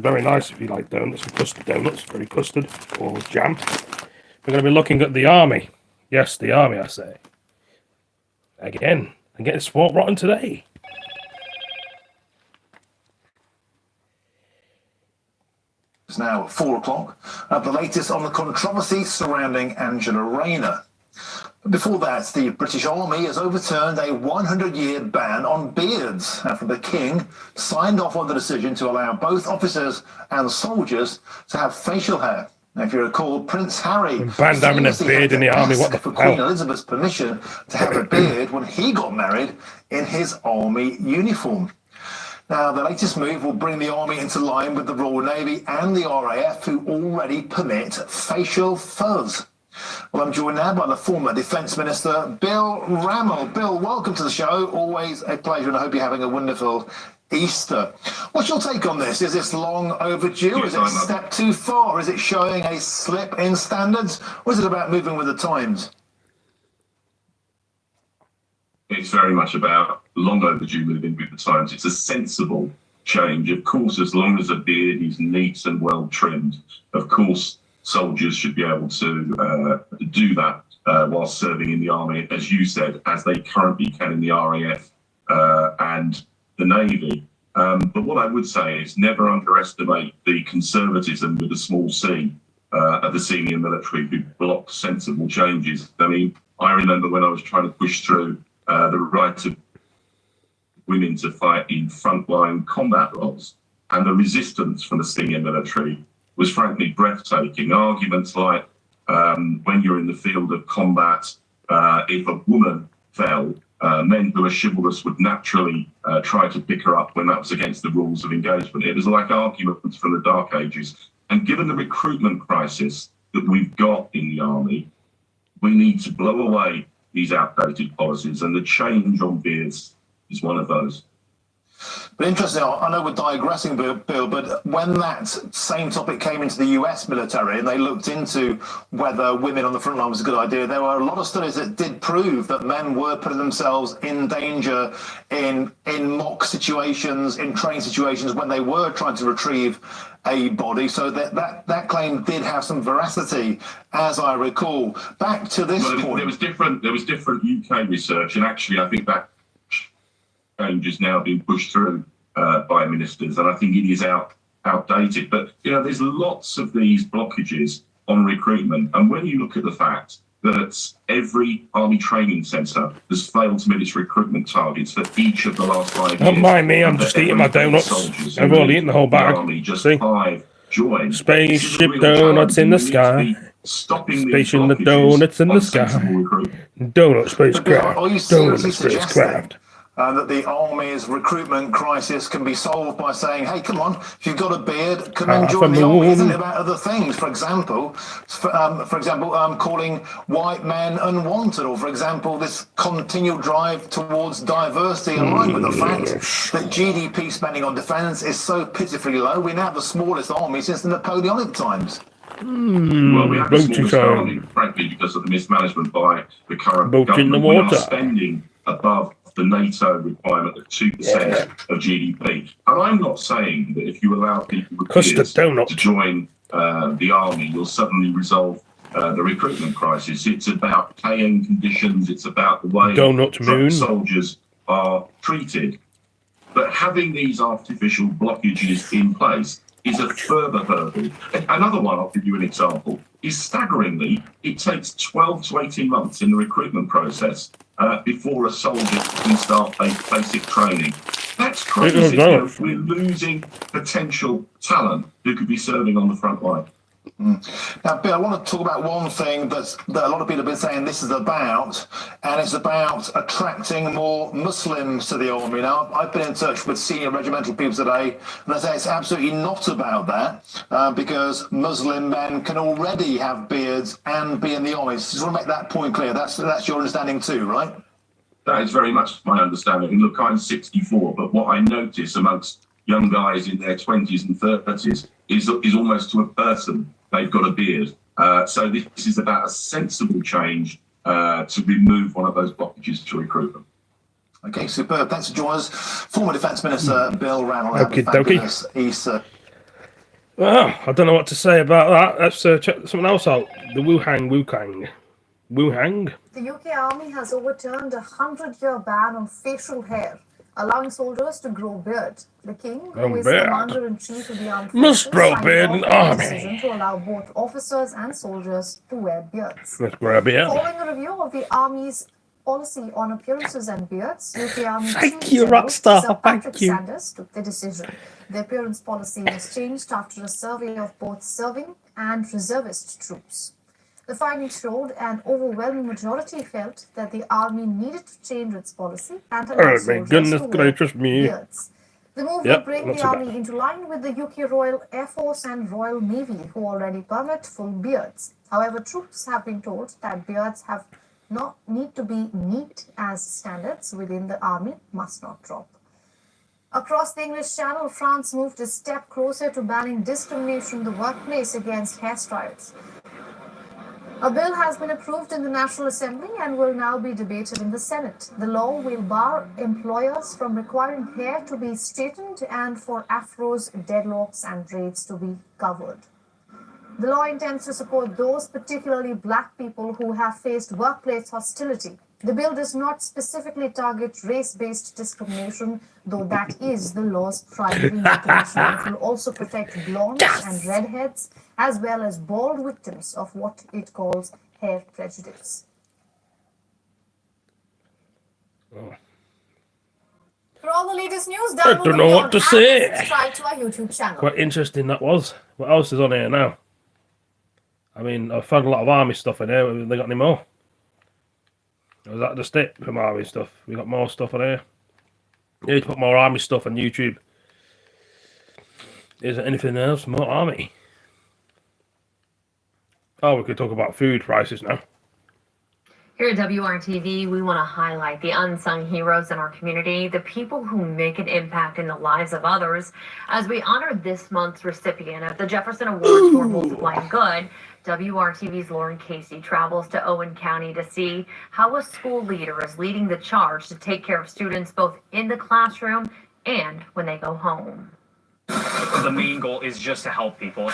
They're very nice if you like donuts and custard donuts, very custard or jam. We're going to be looking at the army. Yes, the army, I say. Again, I'm getting sport rotten today. It's now 4 o'clock. The latest on the controversy surrounding Angela Rayner. Before that, the British Army has overturned a 100-year ban on beards after the King signed off on the decision to allow both officers and soldiers to have facial hair. Now, if you recall, Prince Harry banned having a beard in the army. What the for hell? Queen Elizabeth's permission to have a beard when he got married in his army uniform. Now, the latest move will bring the army into line with the Royal Navy and the RAF, who already permit facial fuzz. Well, I'm joined now by the former Defence Minister, Bill Rammell. Bill, welcome to the show. Always a pleasure, and I hope you're having a wonderful Easter. What's your take on this? Is this long overdue? Is it a step too far? Is it showing a slip in standards? Or is it about moving with the times? It's very much about long overdue moving with the times. It's a sensible change. Of course, as long as a beard is neat and well trimmed, of course, soldiers should be able to do that whilst serving in the army, as you said, as they currently can in the RAF and the Navy. But what I would say is never underestimate the conservatism with a small c of the senior military who block sensible changes. I mean, I remember when I was trying to push through the right of women to fight in frontline combat roles, and the resistance from the senior military was frankly breathtaking. Arguments like when you're in the field of combat, if a woman fell, men who are chivalrous would naturally try to pick her up when that was against the rules of engagement. It was like arguments from the Dark Ages. And given the recruitment crisis that we've got in the army, we need to blow away these outdated policies, and the change on beards is one of those. But interesting, I know we're digressing, Bill, but when that same topic came into the US military and they looked into whether women on the front line was a good idea, there were a lot of studies that did prove that men were putting themselves in danger in mock situations, in training situations when they were trying to retrieve a body. So that claim did have some veracity, as I recall. Back to this point. There was different UK research, and actually I think that change is now being pushed through by ministers, and I think it is outdated. But there's lots of these blockages on recruitment, and when you look at the fact that every army training centre has failed to meet its recruitment targets for each of the last 5 years. Don't mind me, I'm just eating my donuts. I've already eaten the whole bag. Just See? 5 joined. Spaceship donuts in the sky. Spaceship the donuts in the sky. Donut spacecraft. Donut spacecraft. That the army's recruitment crisis can be solved by saying, hey, come on, if you've got a beard, come and join the army. Isn't it about other things? For example, calling white men unwanted, or for example, this continual drive towards diversity, aligned with the fact that GDP spending on defence is so pitifully low. We now have the smallest army since the Napoleonic times. Well, we have the smallest army, frankly, because of the mismanagement by the current government. We are spending above the NATO requirement of 2% of GDP. And I'm not saying that if you allow people with beards to join the army, you'll suddenly resolve the recruitment crisis. It's about paying conditions. It's about the way soldiers are treated. But having these artificial blockages in place is a further hurdle. Another one, I'll give you an example, is staggeringly, it takes 12 to 18 months in the recruitment process before a soldier can start basic training. That's crazy. We're losing potential talent who could be serving on the front line. Now, Bill, I want to talk about one thing that a lot of people have been saying this is about, and it's about attracting more Muslims to the army. Now, I've been in touch with senior regimental people today, and they say it's absolutely not about that, because Muslim men can already have beards and be in the army. So just want to make that point clear. That's your understanding too, right? That is very much my understanding. And look, I'm 64, but what I notice amongst young guys in their 20s and 30s is almost to a person they've got a beard. So this is about a sensible change to remove one of those blockages to recruitment. Okay, superb. Thanks for joining us. Former Defence Minister Bill Rammell. Have a fabulous Easter. Well, I don't know what to say about that. Let's check something else out. The Wuhang. Wuhang? The UK Army has overturned a 100-year ban on facial hair, allowing soldiers to grow beard. The King, who is beard. Commander-in-Chief of the Armed Must Forces, grow signed beard off in on the army. decision to allow both officers and soldiers to wear beards. Let's grow a beard. Following a review of the Army's policy on appearances and beards, UK Army Thank Chief you, General Rockstar. Sir Patrick Thank you. Sanders took the decision. The appearance policy was changed after a survey of both serving and reservist troops. The findings showed an overwhelming majority felt that the Army needed to change its policy and allow Oh, my soldiers goodness to wear gracious me. beards. The move will Yep, bring not the so Army bad. into line with the UK Royal Air Force and Royal Navy, who already permit full beards. However, troops have been told that beards have not need to be neat, as standards within the Army must not drop. Across the English Channel, France moved a step closer to banning discrimination in the workplace against hairstyles. A bill has been approved in the National Assembly and will now be debated in the Senate. The law will bar employers from requiring hair to be straightened and for afros, dreadlocks, and braids to be covered. The law intends to support those, particularly black people, who have faced workplace hostility. The bill does not specifically target race-based discrimination, though that is the law's primary motivation. It will also protect blondes and redheads, as well as bald victims of what it calls hair prejudice. Oh. For all the latest news, I download don't the know Beyond what to app say. and subscribe to our YouTube channel. Quite interesting that was. What else is on here now? I mean, I've found a lot of army stuff in here. Have they got any more? Or is that just it from army stuff? We got more stuff on here. You need to put more army stuff on YouTube. Is there anything else? More army. Oh, we could talk about food prices now. Here at WRTV, we want to highlight the unsung heroes in our community, the people who make an impact in the lives of others. As we honor this month's recipient of the Jefferson Award for Multiplying Good, WRTV's Lauren Casey travels to Owen County to see how a school leader is leading the charge to take care of students both in the classroom and when they go home. The main goal is just to help people.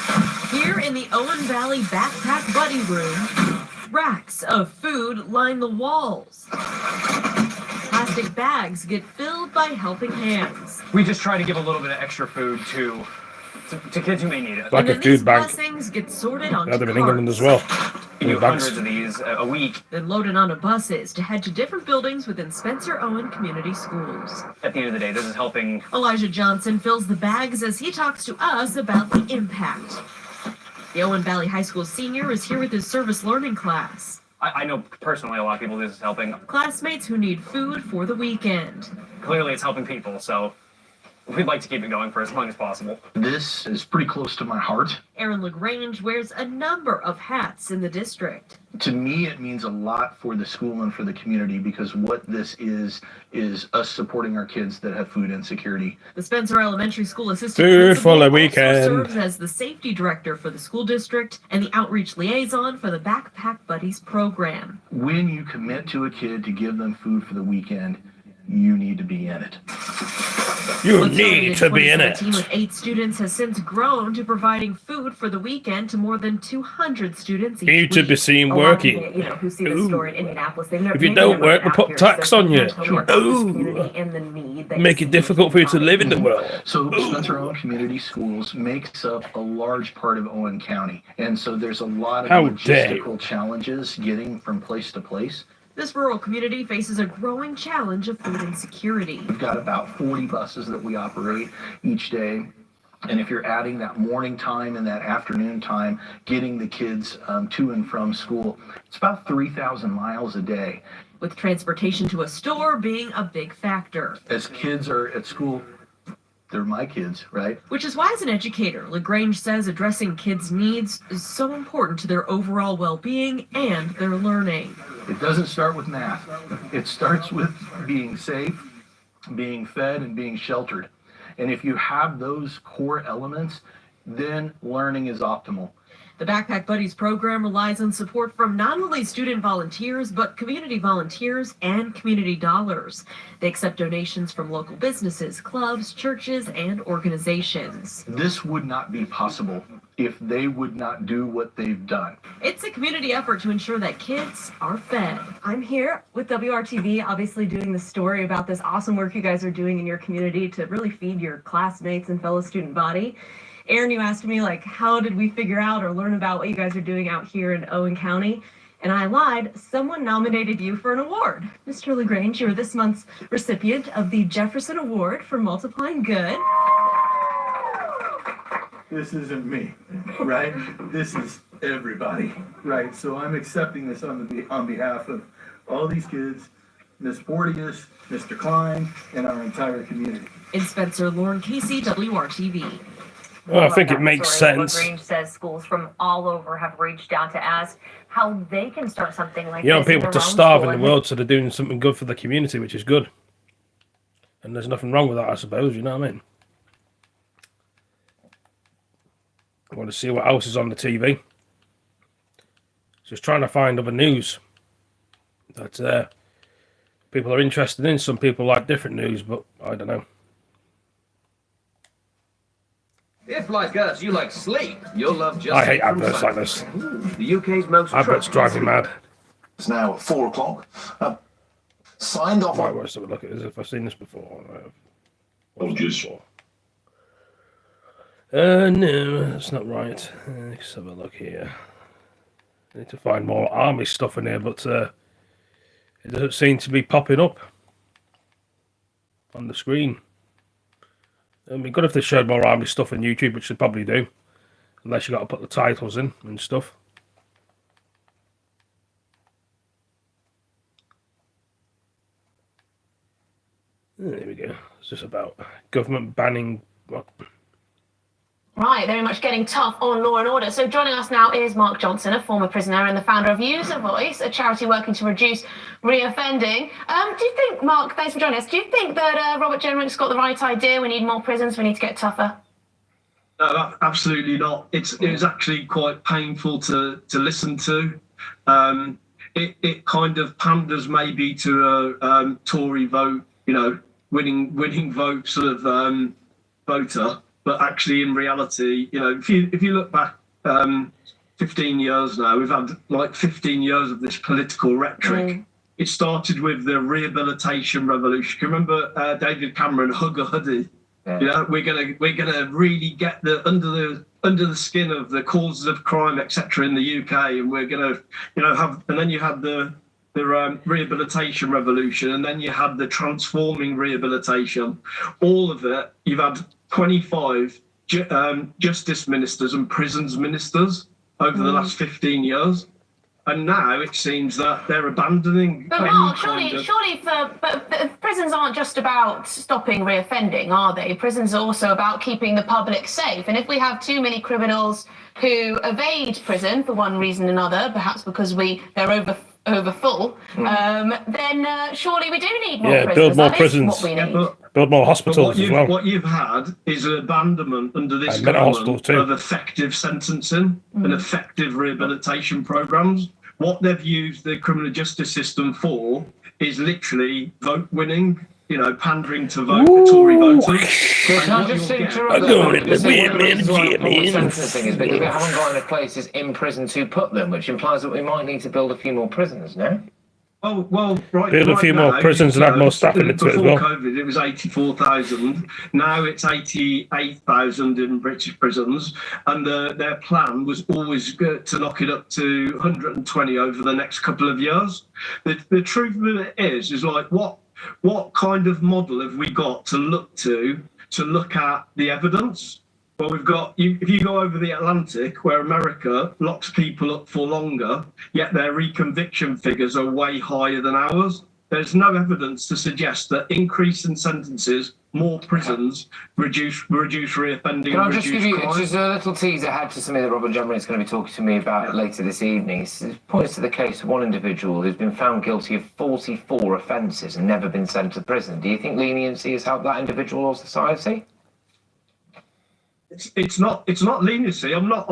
Here in the Owen Valley Backpack Buddy Room, racks of food line the walls. Plastic bags get filled by helping hands. We just try to give a little bit of extra food to kids who may need it. Like And a then these food bank. blessings get sorted onto Had them in England carts, as well. We do Food banks. hundreds of these a week. then loaded onto buses to head to different buildings within Spencer Owen Community Schools. At the end of the day, this is helping. Elijah Johnson fills the bags as he talks to us about the impact. The Owen Valley High School senior is here with his service learning class. I know personally a lot of people this is helping. Classmates who need food for the weekend. Clearly, it's helping people, so we'd like to keep it going for as long as possible. This is pretty close to my heart. Aaron LaGrange wears a number of hats in the district. To me, it means a lot for the school and for the community because what this is us supporting our kids that have food insecurity. The Spencer Elementary School assistant Food for the principal weekend. also serves as the safety director for the school district and the outreach liaison for the Backpack Buddies program. When you commit to a kid to give them food for the weekend, you need to be in it. You What started need to be in it. 2017 with 8 students has since grown to providing food for the weekend to more than 200 students each Need to week. be seen A lot of working. people, who see this Ooh. story in Indianapolis, they've never, If you maybe don't never work, been we'll out put here, tax so on you. tell me about this Ooh. community and the need that Make you it see difficult for you to find. live in the world. So Spencer Owen Community Schools makes up a large part of Owen County. And so there's a lot of How dare logistical challenges getting from place to place. This rural community faces a growing challenge of food insecurity. We've got about 40 buses that we operate each day. And if you're adding that morning time and that afternoon time, getting the kids to and from school, it's about 3,000 miles a day. With transportation to a store being a big factor. As kids are at school, they're my kids, right? Which is why, as an educator, LaGrange says addressing kids' needs is so important to their overall well-being and their learning. It doesn't start with math. It starts with being safe, being fed, and being sheltered. And if you have those core elements, then learning is optimal. The Backpack Buddies program relies on support from not only student volunteers, but community volunteers and community dollars. They accept donations from local businesses, clubs, churches, and organizations. This would not be possible if they would not do what they've done. It's a community effort to ensure that kids are fed. I'm here with WRTV, obviously doing the story about this awesome work you guys are doing in your community to really feed your classmates and fellow student body. Aaron, you asked me, like, how did we figure out or learn about what you guys are doing out here in Owen County? And I lied. Someone nominated you for an award. Mr. LaGrange, you were this month's recipient of the Jefferson Award for Multiplying Good. This isn't me, right? This is everybody, right? So I'm accepting this on behalf of all these kids, Ms. Porteous, Mr. Klein, and our entire community. In Spencer, Lauren Casey, WRTV. Well, I think it makes sense. LaGrange says schools from all over have reached out to ask how they can start something like You don't this. want people to starve in the world, so they're doing something good for the community, which is good. And there's nothing wrong with that, I suppose, you know what I mean? I want to see what else is on the TV. Just trying to find other news that people are interested in. Some people like different news, but I don't know. If, like us, you like sleep, you'll love just. I hate adverts like this. The UK's most Adverts drive me mad. It's now at 4 o'clock. Signed off Right, on. let's have a look at this. If I've seen this before. Soldiers. No, that's not right. Let's have a look here. I need to find more army stuff in here, but it doesn't seem to be popping up on the screen. It'd be good if they showed more army stuff on YouTube, which they probably do, unless you got to put the titles in and stuff. There we go. It's just about government banning. What? Right, very much getting tough on law and order. So joining us now is Mark Johnson, a former prisoner and the founder of User Voice, a charity working to reduce reoffending. Do you think, Mark, thanks for joining us, do you think that Robert Jenrick's got the right idea? We need more prisons, we need to get tougher? No, absolutely not. It was actually quite painful to listen to. It kind of panders maybe to a Tory vote, you know, winning vote sort of voter. But actually, in reality, you know, if you look back 15 years now, we've had like 15 years of this political rhetoric. It started with the rehabilitation revolution. You remember David Cameron, hug a hoodie? Yeah. You know, we're gonna really get under the skin of the causes of crime, etc. in the UK, and we're gonna, you know, have. And then you had the rehabilitation revolution, and then you had the transforming rehabilitation. All of it, you've had 25 justice ministers and prisons ministers over the last 15 years. And now it seems that they're abandoning. But Mark, but prisons aren't just about stopping reoffending, are they? Prisons are also about keeping the public safe. And if we have too many criminals who evade prison for one reason or another, perhaps because they're over full, then surely we do need more prisons. Build more that prisons. What we need. Build more hospitals as well. What you've had is an abandonment under this government of effective sentencing and effective rehabilitation programs. What they've used the criminal justice system for is literally vote winning, you know, pandering to Tory voters. Can I just interrupt sentencing is because we haven't got enough places in prison to put them, which implies that we might need to build a few more prisons now. Well, build a few more prisons and have more staff into it as well. Before COVID, it was 84,000. Now it's 88,000 in British prisons, and their plan was always to knock it up to 120 over the next couple of years. The truth of it is like what kind of model have we got to look at the evidence? Well, we've got, if you go over the Atlantic, where America locks people up for longer, yet their reconviction figures are way higher than ours. There's no evidence to suggest that increase in sentences, more prisons, reduce reoffending. Can I just give you just a little teaser ahead to something that Robert Jenrick is going to be talking to me about later this evening? It points to the case of one individual who's been found guilty of 44 offences and never been sent to prison. Do you think leniency has helped that individual or society? it's not leniency. I'm not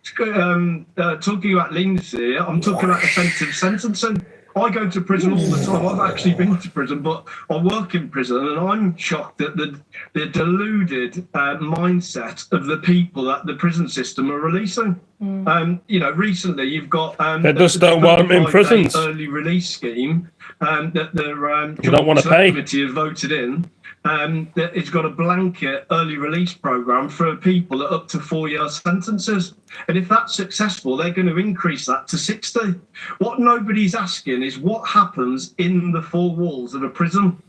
talking about leniency. I'm talking about effective sentencing. I go to prison all the time. I've actually been to prison, but I work in prison, and I'm shocked at the deluded mindset of the people that the prison system are releasing. Recently you've got they just don't want them in prisons. Early release scheme that the you don't want to pay. Committee have voted in. That it's got a blanket early release program for people at up to 4-year sentences. And if that's successful, they're going to increase that to 60. What nobody's asking is what happens in the 4 walls of a prison.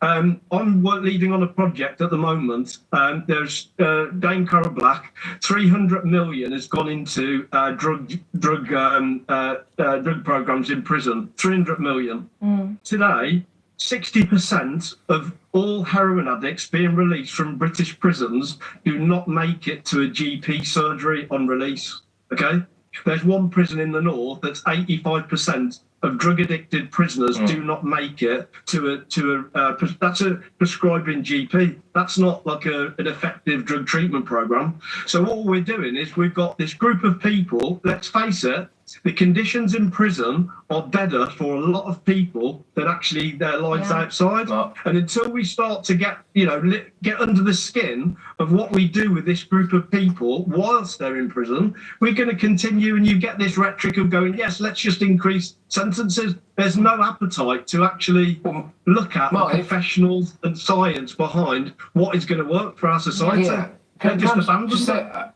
I'm leading on a project at the moment. There's Dame Cara Black. 300 million has gone into drug programs in prison. 300 million. Today, 60% of all heroin addicts being released from British prisons do not make it to a GP surgery on release. Okay, there's one prison in the north that's 85% of drug addicted prisoners do not make it to that's a prescribing GP. That's not like an effective drug treatment program. So what we're doing is we've got this group of people, let's face it, the conditions in prison are better for a lot of people than actually their lives outside. And until we start to get under the skin of what we do with this group of people whilst they're in prison, we're going to continue, and you get this rhetoric of going, yes, let's just increase sentences. There's no appetite to actually look at the professionals and science behind what is going to work for our society.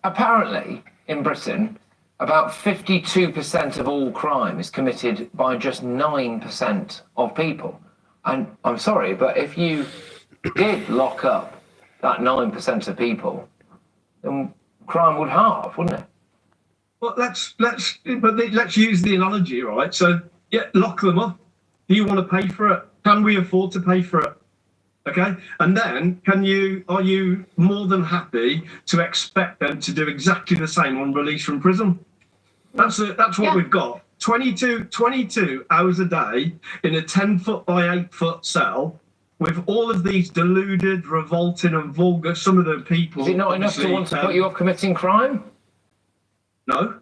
Apparently, in Britain, about 52% of all crime is committed by just 9% of people. And I'm sorry, but if you did lock up that 9% of people, then crime would halve, wouldn't it? Well, let's use the analogy, right? So, lock them up. Do you want to pay for it? Can we afford to pay for it? Okay, and then are you more than happy to expect them to do exactly the same on release from prison? That's what we've got. 22 hours a day in a 10-foot by 8-foot cell with all of these deluded, revolting and vulgar, some of the people... Is it not enough to want to put you off committing crime? No.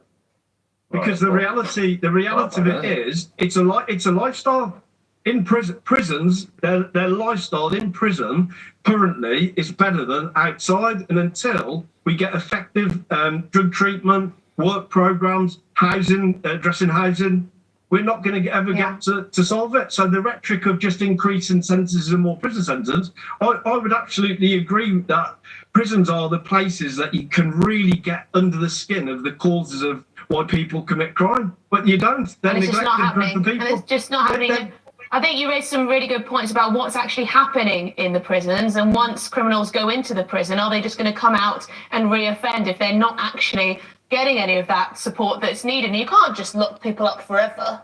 Because the reality of it is, it's a lifestyle. In prisons, their lifestyle in prison currently is better than outside. And until we get effective drug treatment, work programs, housing, addressing housing, we're not going to ever get to solve it. So the rhetoric of just increasing sentences and more prison sentences, I would absolutely agree that prisons are the places that you can really get under the skin of the causes of why people commit crime. But you don't. They're neglected group of people. And it's just not happening. I think you raised some really good points about what's actually happening in the prisons, and once criminals go into the prison, are they just going to come out and reoffend if they're not actually getting any of that support that's needed? And you can't just lock people up forever.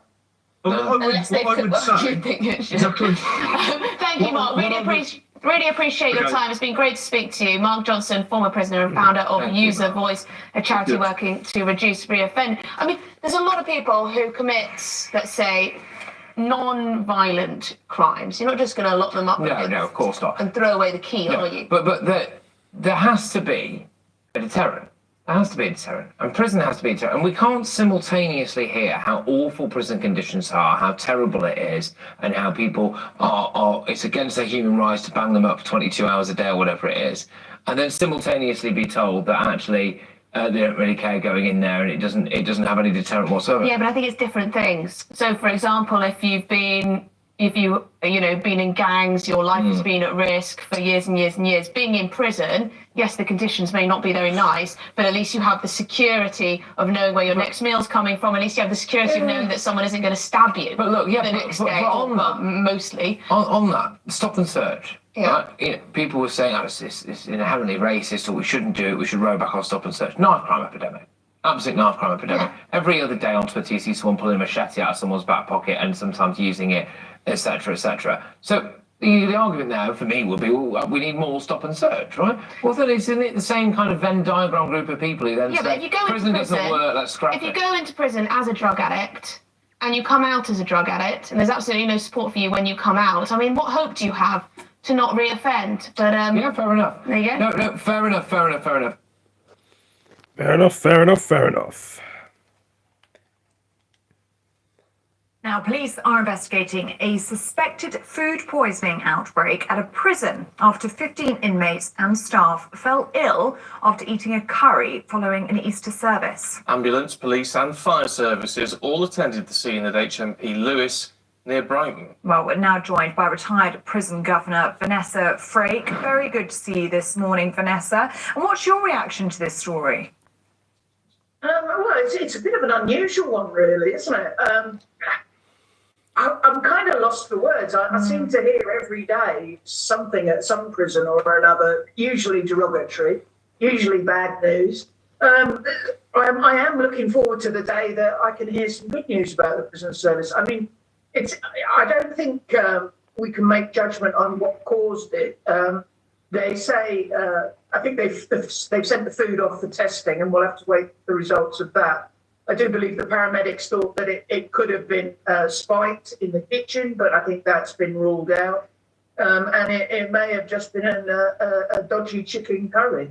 Unless they could. Thank you, Mark. Really appreciate your time. It's been great to speak to you. Mark Johnson, former prisoner and founder of User Voice, a charity working to reduce reoffend. I mean, there's a lot of people who commit, let's say, non-violent crimes. You're not just going to lock them up. No, of course not. And throw away the key, are you? But there has to be a deterrent. There has to be a deterrent. And prison has to be a deterrent. And we can't simultaneously hear how awful prison conditions are, how terrible it is, and how people are it's against their human rights to bang them up for 22 hours a day or whatever it is, and then simultaneously be told that actually they don't really care going in there and it doesn't have any deterrent whatsoever. Yeah, but I think it's different things. So, for example, if you've been in gangs, your life has been at risk for years and years and years. Being in prison, yes, the conditions may not be very nice, but at least you have the security of knowing where your next meal's coming from. At least you have the security of knowing that someone isn't going to stab you. But look, the next day, mostly. On that, stop and search. Yeah. Right? People were saying, it's inherently racist, or we shouldn't do it, we should roll back on stop and search. Knife crime epidemic. Absolute knife crime epidemic. Yeah. Every other day on Twitter, you see someone pulling a machete out of someone's back pocket and sometimes using it, etc., etc. So the argument now for me would be, we need more stop and search, right? Well, then isn't it the same kind of Venn diagram group of people who then say, if you go prison doesn't work, let's scrap it. If you go into prison as a drug addict and you come out as a drug addict and there's absolutely no support for you when you come out, I mean, what hope do you have to not reoffend? But yeah, fair enough. There you go. No, fair enough. Fair enough, fair enough, fair enough. Now, police are investigating a suspected food poisoning outbreak at a prison after 15 inmates and staff fell ill after eating a curry following an Easter service. Ambulance, police and fire services all attended the scene at HMP Lewis near Brighton. Well, we're now joined by retired prison governor Vanessa Frake. Very good to see you this morning, Vanessa. And what's your reaction to this story? Well, it's a bit of an unusual one, really, isn't it? I'm kind of lost for words. I seem to hear every day something at some prison or another, usually derogatory, usually bad news. I am looking forward to the day that I can hear some good news about the prison service. I mean, I don't think we can make judgment on what caused it. They say, I think they've sent the food off for testing, and we'll have to wait for the results of that. I do believe the paramedics thought that it could have been spiked in the kitchen, but I think that's been ruled out. And it may have just been a dodgy chicken curry.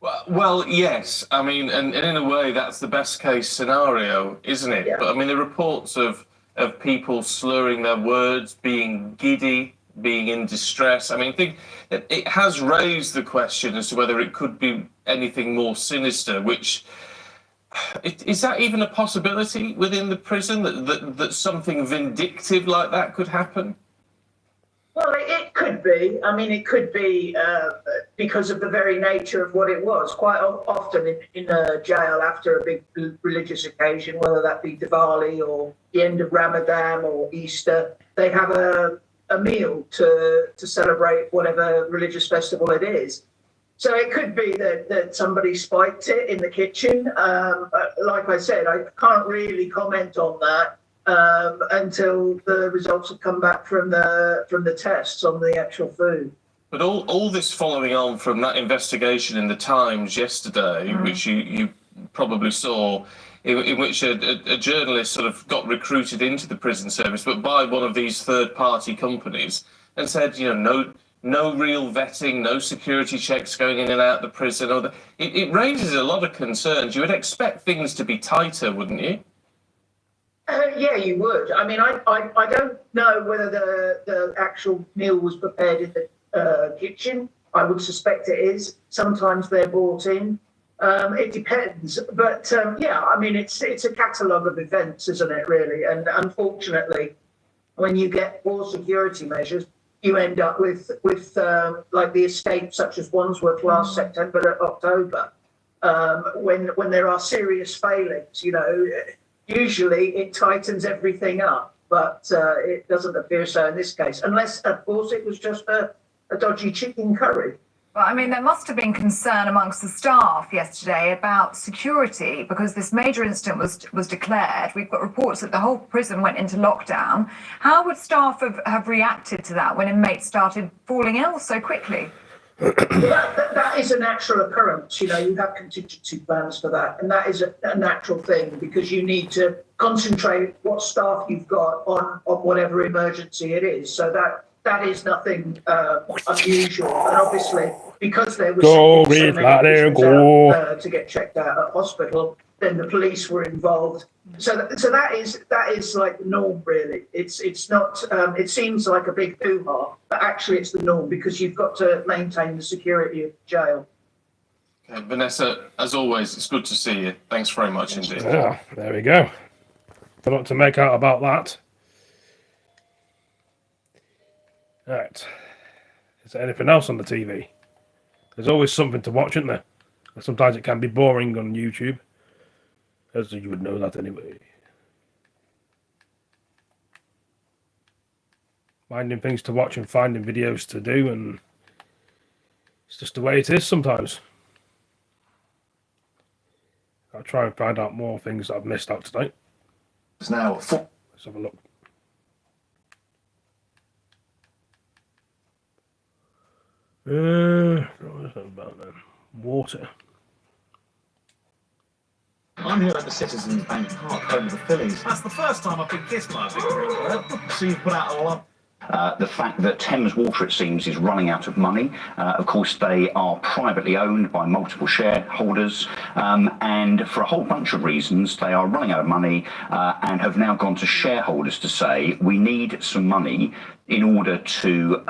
Well, yes. I mean, and in a way, that's the best case scenario, isn't it? Yeah. But I mean, the reports of people slurring their words, being giddy, being in distress. I mean, I think it has raised the question as to whether it could be anything more sinister, which... Is that even a possibility within the prison that something vindictive like that could happen? Well, it could be. I mean, it could be because of the very nature of what it was. Quite often in a jail after a big religious occasion, whether that be Diwali or the end of Ramadan or Easter, they have a meal to celebrate whatever religious festival it is. So it could be that somebody spiked it in the kitchen. Like I said, I can't really comment on that until the results have come back from the tests on the actual food. But all this following on from that investigation in the Times yesterday, which you probably saw, in which a journalist sort of got recruited into the prison service, but by one of these third-party companies, and said, no real vetting, no security checks going in and out the prison. It raises a lot of concerns. You would expect things to be tighter, wouldn't you? Yeah, you would. I mean, I don't know whether the actual meal was prepared in the kitchen. I would suspect it is. Sometimes they're brought in. It depends. But yeah, I mean, it's a catalogue of events, isn't it, really? And unfortunately, when you get poor security measures, you end up with like the escape, such as Wandsworth last September and October, when there are serious failings. Usually it tightens everything up, but it doesn't appear so in this case, unless, of course, it was just a dodgy chicken curry. Well, I mean, there must have been concern amongst the staff yesterday about security because this major incident was declared. We've got reports that the whole prison went into lockdown. How would staff have reacted to that when inmates started falling ill so quickly? That is a natural occurrence. You have contingency plans for that. And that is a natural thing because you need to concentrate what staff you've got on whatever emergency it is. So that is nothing unusual. And obviously, because there was so many out, to get checked out at hospital, then the police were involved. So that is like the norm, really. It's not. It seems like a big hoo-ha, but actually it's the norm because you've got to maintain the security of the jail. Okay, Vanessa, as always, it's good to see you. Thanks very much indeed. Yeah, there we go. A lot to make out about that. Right. Is there anything else on the TV? There's always something to watch, isn't there? Sometimes it can be boring on YouTube. As you would know that anyway. Finding things to watch and finding videos to do, and it's just the way it is sometimes. I'll try and find out more things that I've missed out tonight. It's now Let's have a look. What is that about then? Water. I'm here at the Citizens Bank Park, home of the Phillies. That's the first time I've been kissed by a big drink. So you've put out a lot. The fact that Thames Water, it seems, is running out of money. Of course, they are privately owned by multiple shareholders. And for a whole bunch of reasons, they are running out of money and have now gone to shareholders to say, we need some money in order to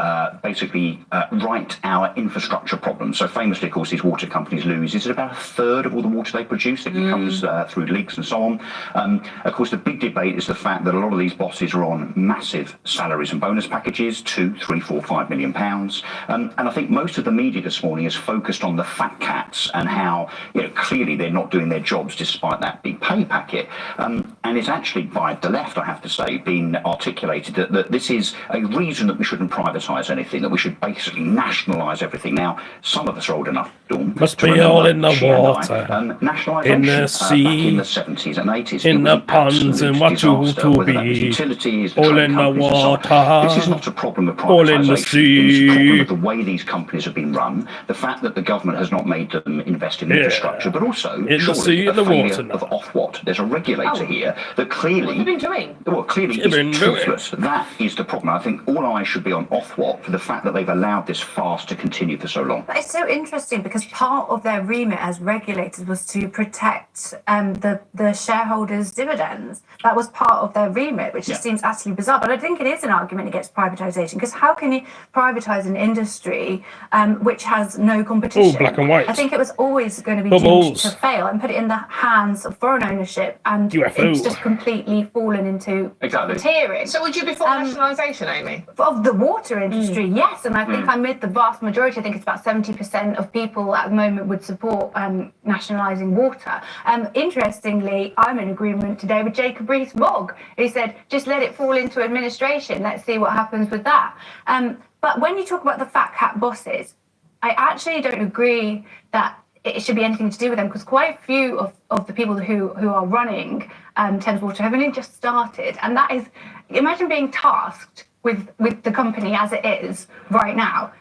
basically right our infrastructure problems. So famously, of course, these water companies lose, is it about a third of all the water they produce that comes through leaks and so on? Of course, the big debate is the fact that a lot of these bosses are on massive salaries and bonus packages, 2, 3, 4, 5 million pounds. And I think most of the media this morning is focused on the fat cats and how, clearly they're not doing their jobs despite that big pay packet. And it's actually by the left, I have to say, been articulated that this is a reason that we shouldn't privatise anything, that we should basically nationalise everything. Now, some of us are old enough, Dawn, must to be remember all in the she and I, water, nationalisation in the back sea, in the 70s and 80s, in it was the an ponds, absolute and what you disaster, to whether that was be, utilities, the all train in the companies and so on. water, This is not a problem of all in the privatisation. It's a sea. problem of the way these companies have been run, the fact that the government has not made them invest in infrastructure, but also, in the surely, sea, a in the failure water. of Ofwat. There's a regulator here that clearly, What have you been doing? well, clearly You've been is doing. toothless. That is the problem. I think all eyes should be on Ofwat for the fact that they've allowed this farce to continue for so long. But it's so interesting because part of their remit as regulators was to protect the shareholders' dividends. That was part of their remit, which just seems utterly bizarre. But I think it is an argument against privatisation, because how can you privatise an industry which has no competition? Oh, black and white. I think it was always going to be Bubbles. doomed to fail and put it in the hands of foreign ownership, and UFO. it's just completely fallen into Exactly. profiteering. So would you be for nationalisation, Amy? Of the water industry, yes, and I think I'm with the vast majority. I think it's about 70% of people at the moment would support nationalising water. Interestingly, I'm in agreement today with Jacob Rees-Mogg, who said, just let it fall into administration. Let's see what happens with that. But when you talk about the fat cat bosses, I actually don't agree that it should be anything to do with them, because quite a few of the people who are running Thames Water have only just started. And that is, imagine being tasked with the company as it is right now.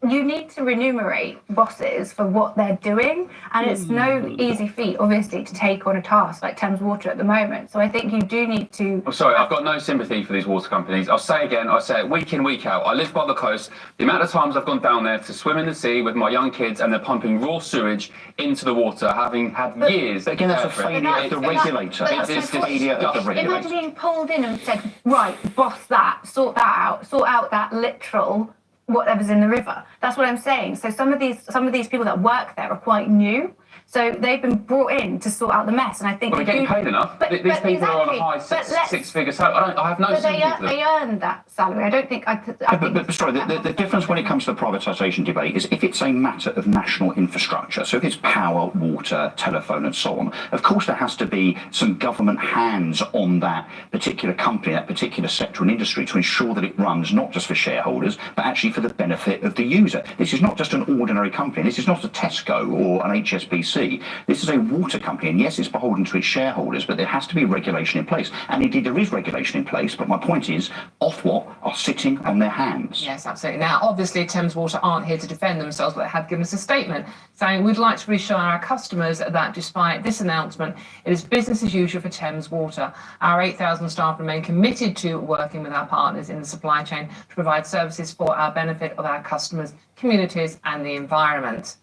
You need to remunerate bosses for what they're doing, and it's no easy feat, obviously, to take on a task like Thames Water at the moment. So I think you do need to. I'm sorry, I've got no sympathy for these water companies. I'll say again, I say it week in, week out. I live by the coast. The amount of times I've gone down there to swim in the sea with my young kids, and they're pumping raw sewage into the water, having had years. But again, that's a failure of the regulator. But It's the failure of the regulator. Imagine being pulled in and said, right, boss that, sort out that literal whatever's in the river. That's what I'm saying. So some of these people that work there are quite new. So they've been brought in to sort out the mess, and I think Well, they're getting paid enough. These people are on a high six-figure salary. I have no sympathy for them. They earn that salary. I don't think. But sorry, the difference when it comes to the privatisation debate is if it's a matter of national infrastructure, so if it's power, water, telephone and so on, of course there has to be some government hands on that particular company, that particular sector and industry to ensure that it runs not just for shareholders, but actually for the benefit of the user. This is not just an ordinary company. This is not a Tesco or an HSBC. This is a water company, and yes, it's beholden to its shareholders, but there has to be regulation in place. And indeed, there is regulation in place, but my point is, Ofwat are sitting on their hands. Yes, absolutely. Now, obviously, Thames Water aren't here to defend themselves, but they have given us a statement saying, we'd like to reassure our customers that despite this announcement, it is business as usual for Thames Water. Our 8,000 staff remain committed to working with our partners in the supply chain to provide services for our benefit of our customers, communities and the environment.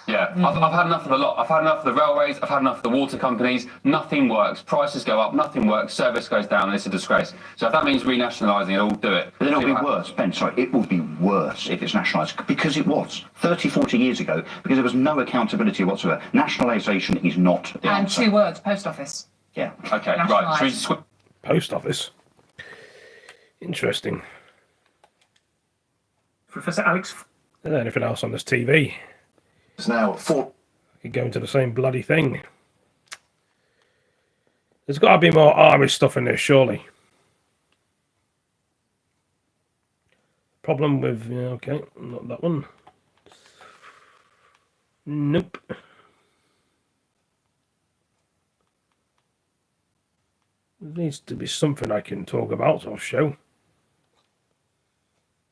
Yeah, I've had enough of the lot. I've had enough of the railways. I've had enough of the water companies. Nothing works. Prices go up. Nothing works. Service goes down. And it's a disgrace. So if that means renationalising it, I'll do it. But then it'll be worse, Ben. Sorry, it will be worse if it's nationalised, because it was 30, 40 years ago, because there was no accountability whatsoever. Nationalisation is not the And answer. 2 words, post office. Yeah. Okay, Nationalised. right. Post office. Interesting. Professor Alex. Is there anything else on this TV? It's now 4. Could go into the same bloody thing. There's got to be more army stuff in there, surely. Problem with, yeah, okay, not that one. Nope. There needs to be something I can talk about or show.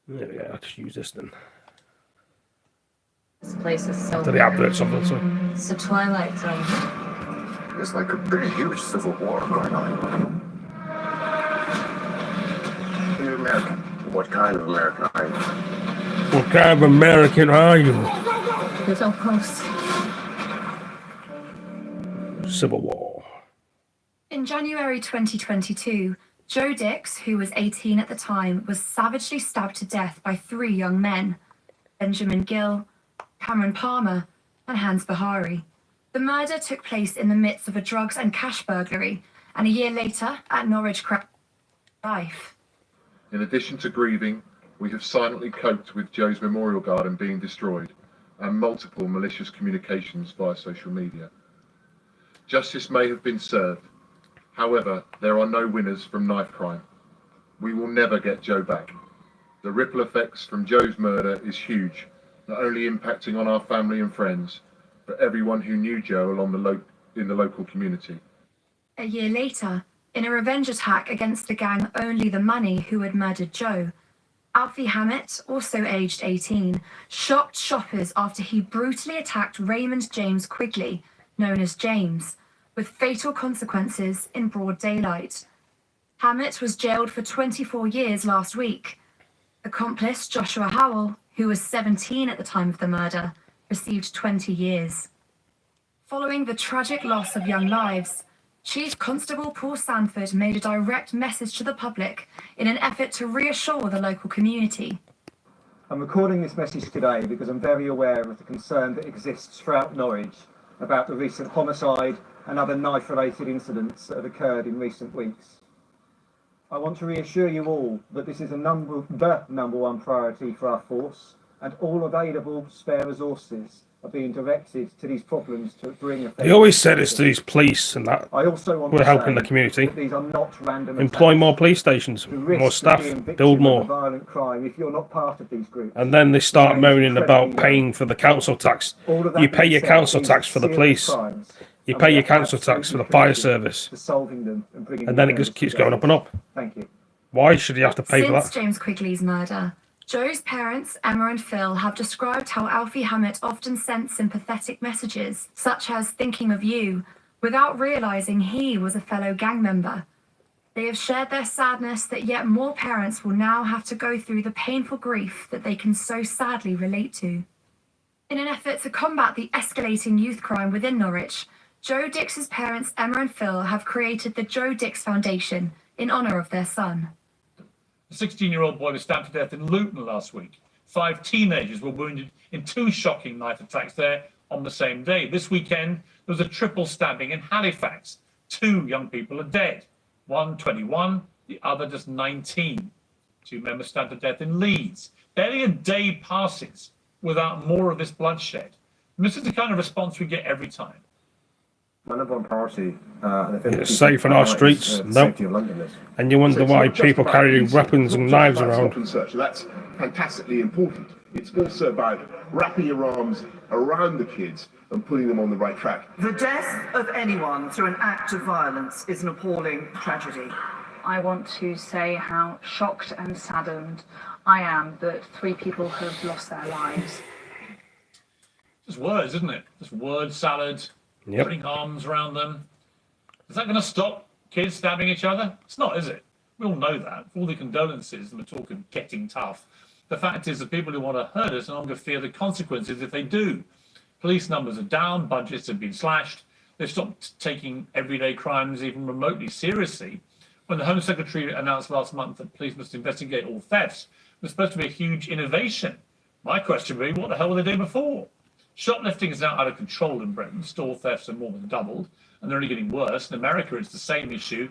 There we go, I'll just use this then. This place is so To the adverts of it, so. It's the Twilight Zone. There's like a pretty huge civil war going on. You're American. What kind of American are you? What kind of American are you? You're so close. Civil War. In January 2022, Joe Dix, who was 18 at the time, was savagely stabbed to death by 3 young men, Benjamin Gill, Cameron Palmer, and Hans Bahari. The murder took place in the midst of a drugs and cash burglary, and a year later, at Norwich life. In addition to grieving, we have silently coped with Joe's memorial garden being destroyed and multiple malicious communications via social media. Justice may have been served. However, there are no winners from knife crime. We will never get Joe back. The ripple effects from Joe's murder is huge, not only impacting on our family and friends, but everyone who knew Joe in the local community. A year later, in a revenge attack against the gang Only the Money who had murdered Joe, Alfie Hammett, also aged 18, shocked shoppers after he brutally attacked Raymond James Quigley, known as James, with fatal consequences in broad daylight. Hammett was jailed for 24 years last week. Accomplice Joshua Howell, who was 17 at the time of the murder, received 20 years. Following the tragic loss of young lives, Chief Constable Paul Sanford made a direct message to the public in an effort to reassure the local community. I'm recording this message today because I'm very aware of the concern that exists throughout Norwich about the recent homicide and other knife-related incidents that have occurred in recent weeks. I want to reassure you all that this is the number one priority for our force, and all available spare resources are being directed to these problems to bring. They always say this to these police and that. I also want we're to helping say the community. that these are not random Employ attacks. more police stations, The risk more of staff, being victim build of more. a violent crime, if you're not part of these groups, And then they start remains moaning about incredibly paying for the council tax. All of that You pay being your said, council these tax are for the serious police. crimes, You and pay we your are council tax for the absolutely fire committed service. to solving them and bringing And then it them just keeps to going up and up. Thank you. Why should you have to pay for Since that? James Quigley's murder, Joe's parents, Emma and Phil, have described how Alfie Hammett often sent sympathetic messages, such as thinking of you, without realising he was a fellow gang member. They have shared their sadness that yet more parents will now have to go through the painful grief that they can so sadly relate to. In an effort to combat the escalating youth crime within Norwich, Joe Dix's parents, Emma and Phil, have created the Joe Dix Foundation in honour of their son. A 16-year-old boy was stabbed to death in Luton last week. 5 teenagers were wounded in 2 shocking knife attacks there on the same day. This weekend, there was a triple stabbing in Halifax. 2 young people are dead. One 21, the other just 19. 2 men were stabbed to death in Leeds. Barely a day passes without more of this bloodshed. And this is the kind of response we get every time. My number one priority, It's safe on our streets. No. And you wonder why people carrying weapons and knives around. Search. That's fantastically important. It's also about wrapping your arms around the kids and putting them on the right track. The death of anyone through an act of violence is an appalling tragedy. I want to say how shocked and saddened I am that 3 people have lost their lives. Just words, isn't it? Just word salad, putting arms around them. Is that going to stop kids stabbing each other? It's not, is it? We all know that. For all the condolences and the talk of getting tough, the fact is that people who want to hurt us no longer fear the consequences if they do. Police numbers are down, budgets have been slashed. They've stopped taking everyday crimes even remotely seriously. When the Home Secretary announced last month that police must investigate all thefts, it was supposed to be a huge innovation. My question would be, what the hell were they doing before? Shoplifting is now out of control in Britain. Store thefts are more than doubled, and they're only getting worse. In America, it's the same issue,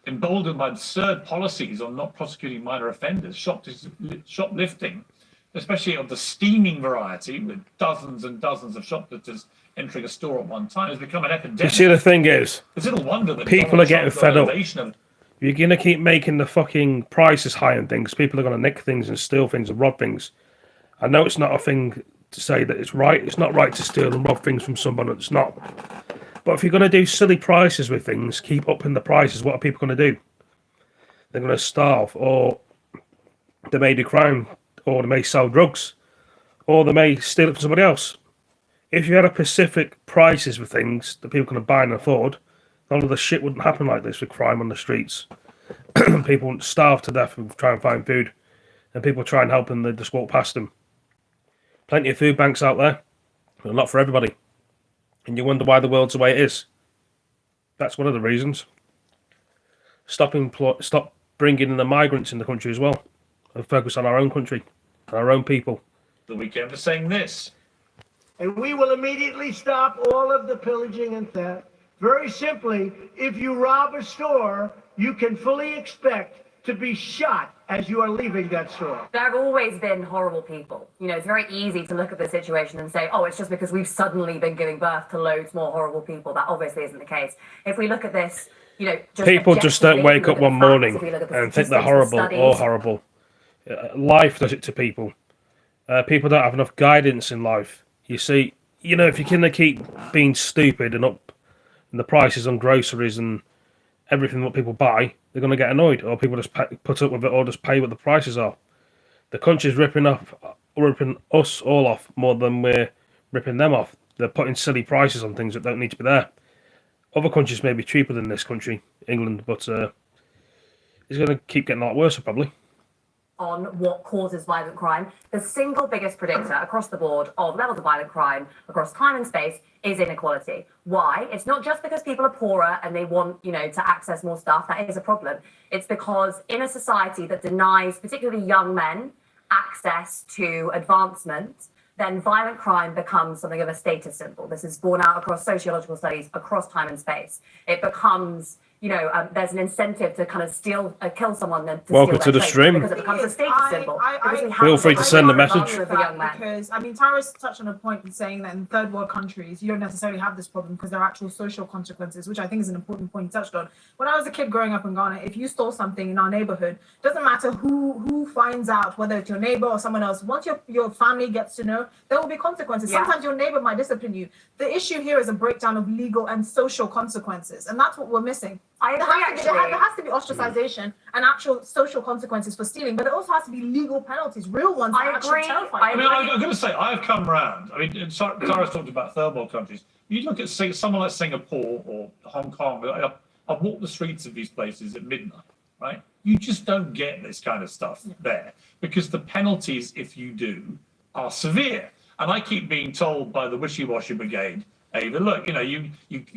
emboldened by absurd policies on not prosecuting minor offenders. Shoplifting, especially of the steaming variety, with dozens and dozens of shoplifters entering a store at one time, has become an epidemic. You see, the thing is, It's little wonder that people Donald are getting Trump's fed up. elevation of You're going to keep making the fucking prices high and things. People are going to nick things and steal things and rob things. I know it's not a thing to say that it's right. It's not right to steal and rob things from someone. It's not. But if you're going to do silly prices with things, keep upping the prices. What are people going to do? They're going to starve, or they may do crime, or they may sell drugs, or they may steal it from somebody else. If you had a specific prices for things that people can buy and afford, none of the shit wouldn't happen like this with crime on the streets. People wouldn't starve to death and try and find food, and people try and help them, they just walk past them. Plenty of food banks out there, but not for everybody. And you wonder why the world's the way it is. That's one of the reasons. Stop bringing in the migrants in the country as well, and focus on our own country, our own people. The weekend for saying this. And we will immediately stop all of the pillaging and theft. Very simply, if you rob a store, you can fully expect to be shot as you are leaving that store. There have always been horrible people. You know, it's very easy to look at the situation and say, oh, it's just because we've suddenly been giving birth to loads more horrible people. That obviously isn't the case. If we look at this, you know, People just don't wake up one morning and think they're horrible or horrible. Life does it to people. People don't have enough guidance in life. You see, you know, if you can keep being stupid and up in the prices on groceries and everything that people buy, they're going to get annoyed, or people just put up with it or just pay what the prices are. The country's ripping us all off more than we're ripping them off. They're putting silly prices on things that don't need to be there. Other countries may be cheaper than this country, England, but it's going to keep getting a lot worse, probably. On what causes violent crime, the single biggest predictor across the board of levels of violent crime across time and space is inequality. Why? It's not just because people are poorer and they want, you know, to access more stuff. That is a problem. It's because in a society that denies particularly young men access to advancement, then violent crime becomes something of a status symbol. This is borne out across sociological studies across time and space. It becomes, you know, there's an incentive to kind of kill someone than to Welcome steal to their the traits stream. because it becomes a status symbol. Feel free to send a message. Because, I mean, Tara's touched on a point in saying that in third world countries, you don't necessarily have this problem because there are actual social consequences, which I think is an important point you touched on. When I was a kid growing up in Ghana, if you stole something in our neighborhood, doesn't matter who finds out, whether it's your neighbor or someone else, once your family gets to know, there will be consequences. Yeah. Sometimes your neighbor might discipline you. The issue here is a breakdown of legal and social consequences, and that's what we're missing. I agree, There has to be ostracization and actual social consequences for stealing, but there also has to be legal penalties, real ones. I that actually agree. terrify I you. mean, I'm going to say, I've come round. I mean, Tara's talked about third world countries. You look at someone like Singapore or Hong Kong. I've walked the streets of these places at midnight, right? You just don't get this kind of stuff there because the penalties, if you do, are severe. And I keep being told by the wishy-washy brigade, Ava, look, you know, you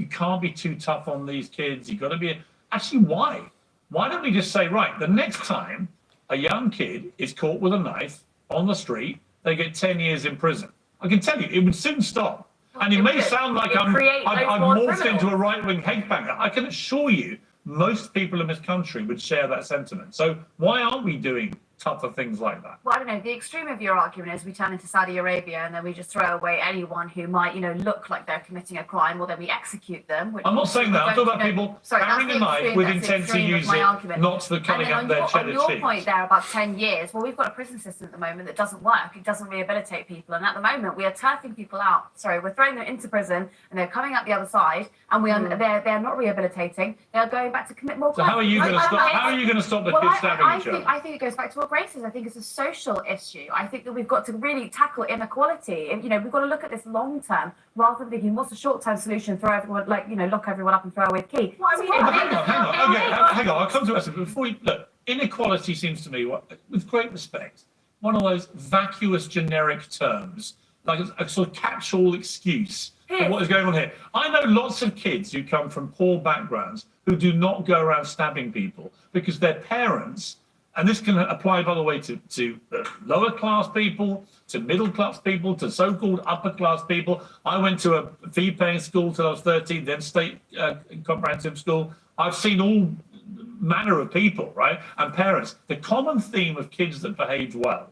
can't be too tough on these kids. You've got to be... Actually, why? Why don't we just say, right, the next time a young kid is caught with a knife on the street, they get 10 years in prison? I can tell you, it would soon stop. And it may sound like I'm morphed into a right-wing headbanger. I can assure you, most people in this country would share that sentiment. So why aren't we doing tougher things like that? Well, I don't know. The extreme of your argument is we turn into Saudi Arabia and then we just throw away anyone who might, you know, look like they're committing a crime, or then we execute them. I'm not saying that. I'm talking about people carrying a knife with intent to use it, not for cutting up their cheddar cheese. On your point there about 10 years, well, we've got a prison system at the moment that doesn't work. It doesn't rehabilitate people. And at the moment, we are turfing people out. Sorry, we're throwing them into prison and they're coming out the other side and we are they're not rehabilitating. They are going back to commit more So crimes. how are you going to stop? How are you going to stop the kids stabbing each other? I think it goes back to what Grace says. I think it's a social issue. I think that we've got to really tackle inequality. And, you know, we've got to look at this long term rather than thinking what's the short term solution, throw everyone, like, you know, lock everyone up and throw away the key. Well, I mean, hang on. Okay, hang on. I'll come to it. Before we look, inequality seems to me, with great respect, one of those vacuous generic terms, like a sort of catch-all excuse for what is going on here. I know lots of kids who come from poor backgrounds who do not go around stabbing people because their parents, and this can apply, by the way, to lower class people, to middle class people, to so-called upper class people. I went to a fee-paying school till I was 13, then state comprehensive school. I've seen all manner of people, right? And parents. The common theme of kids that behaved well,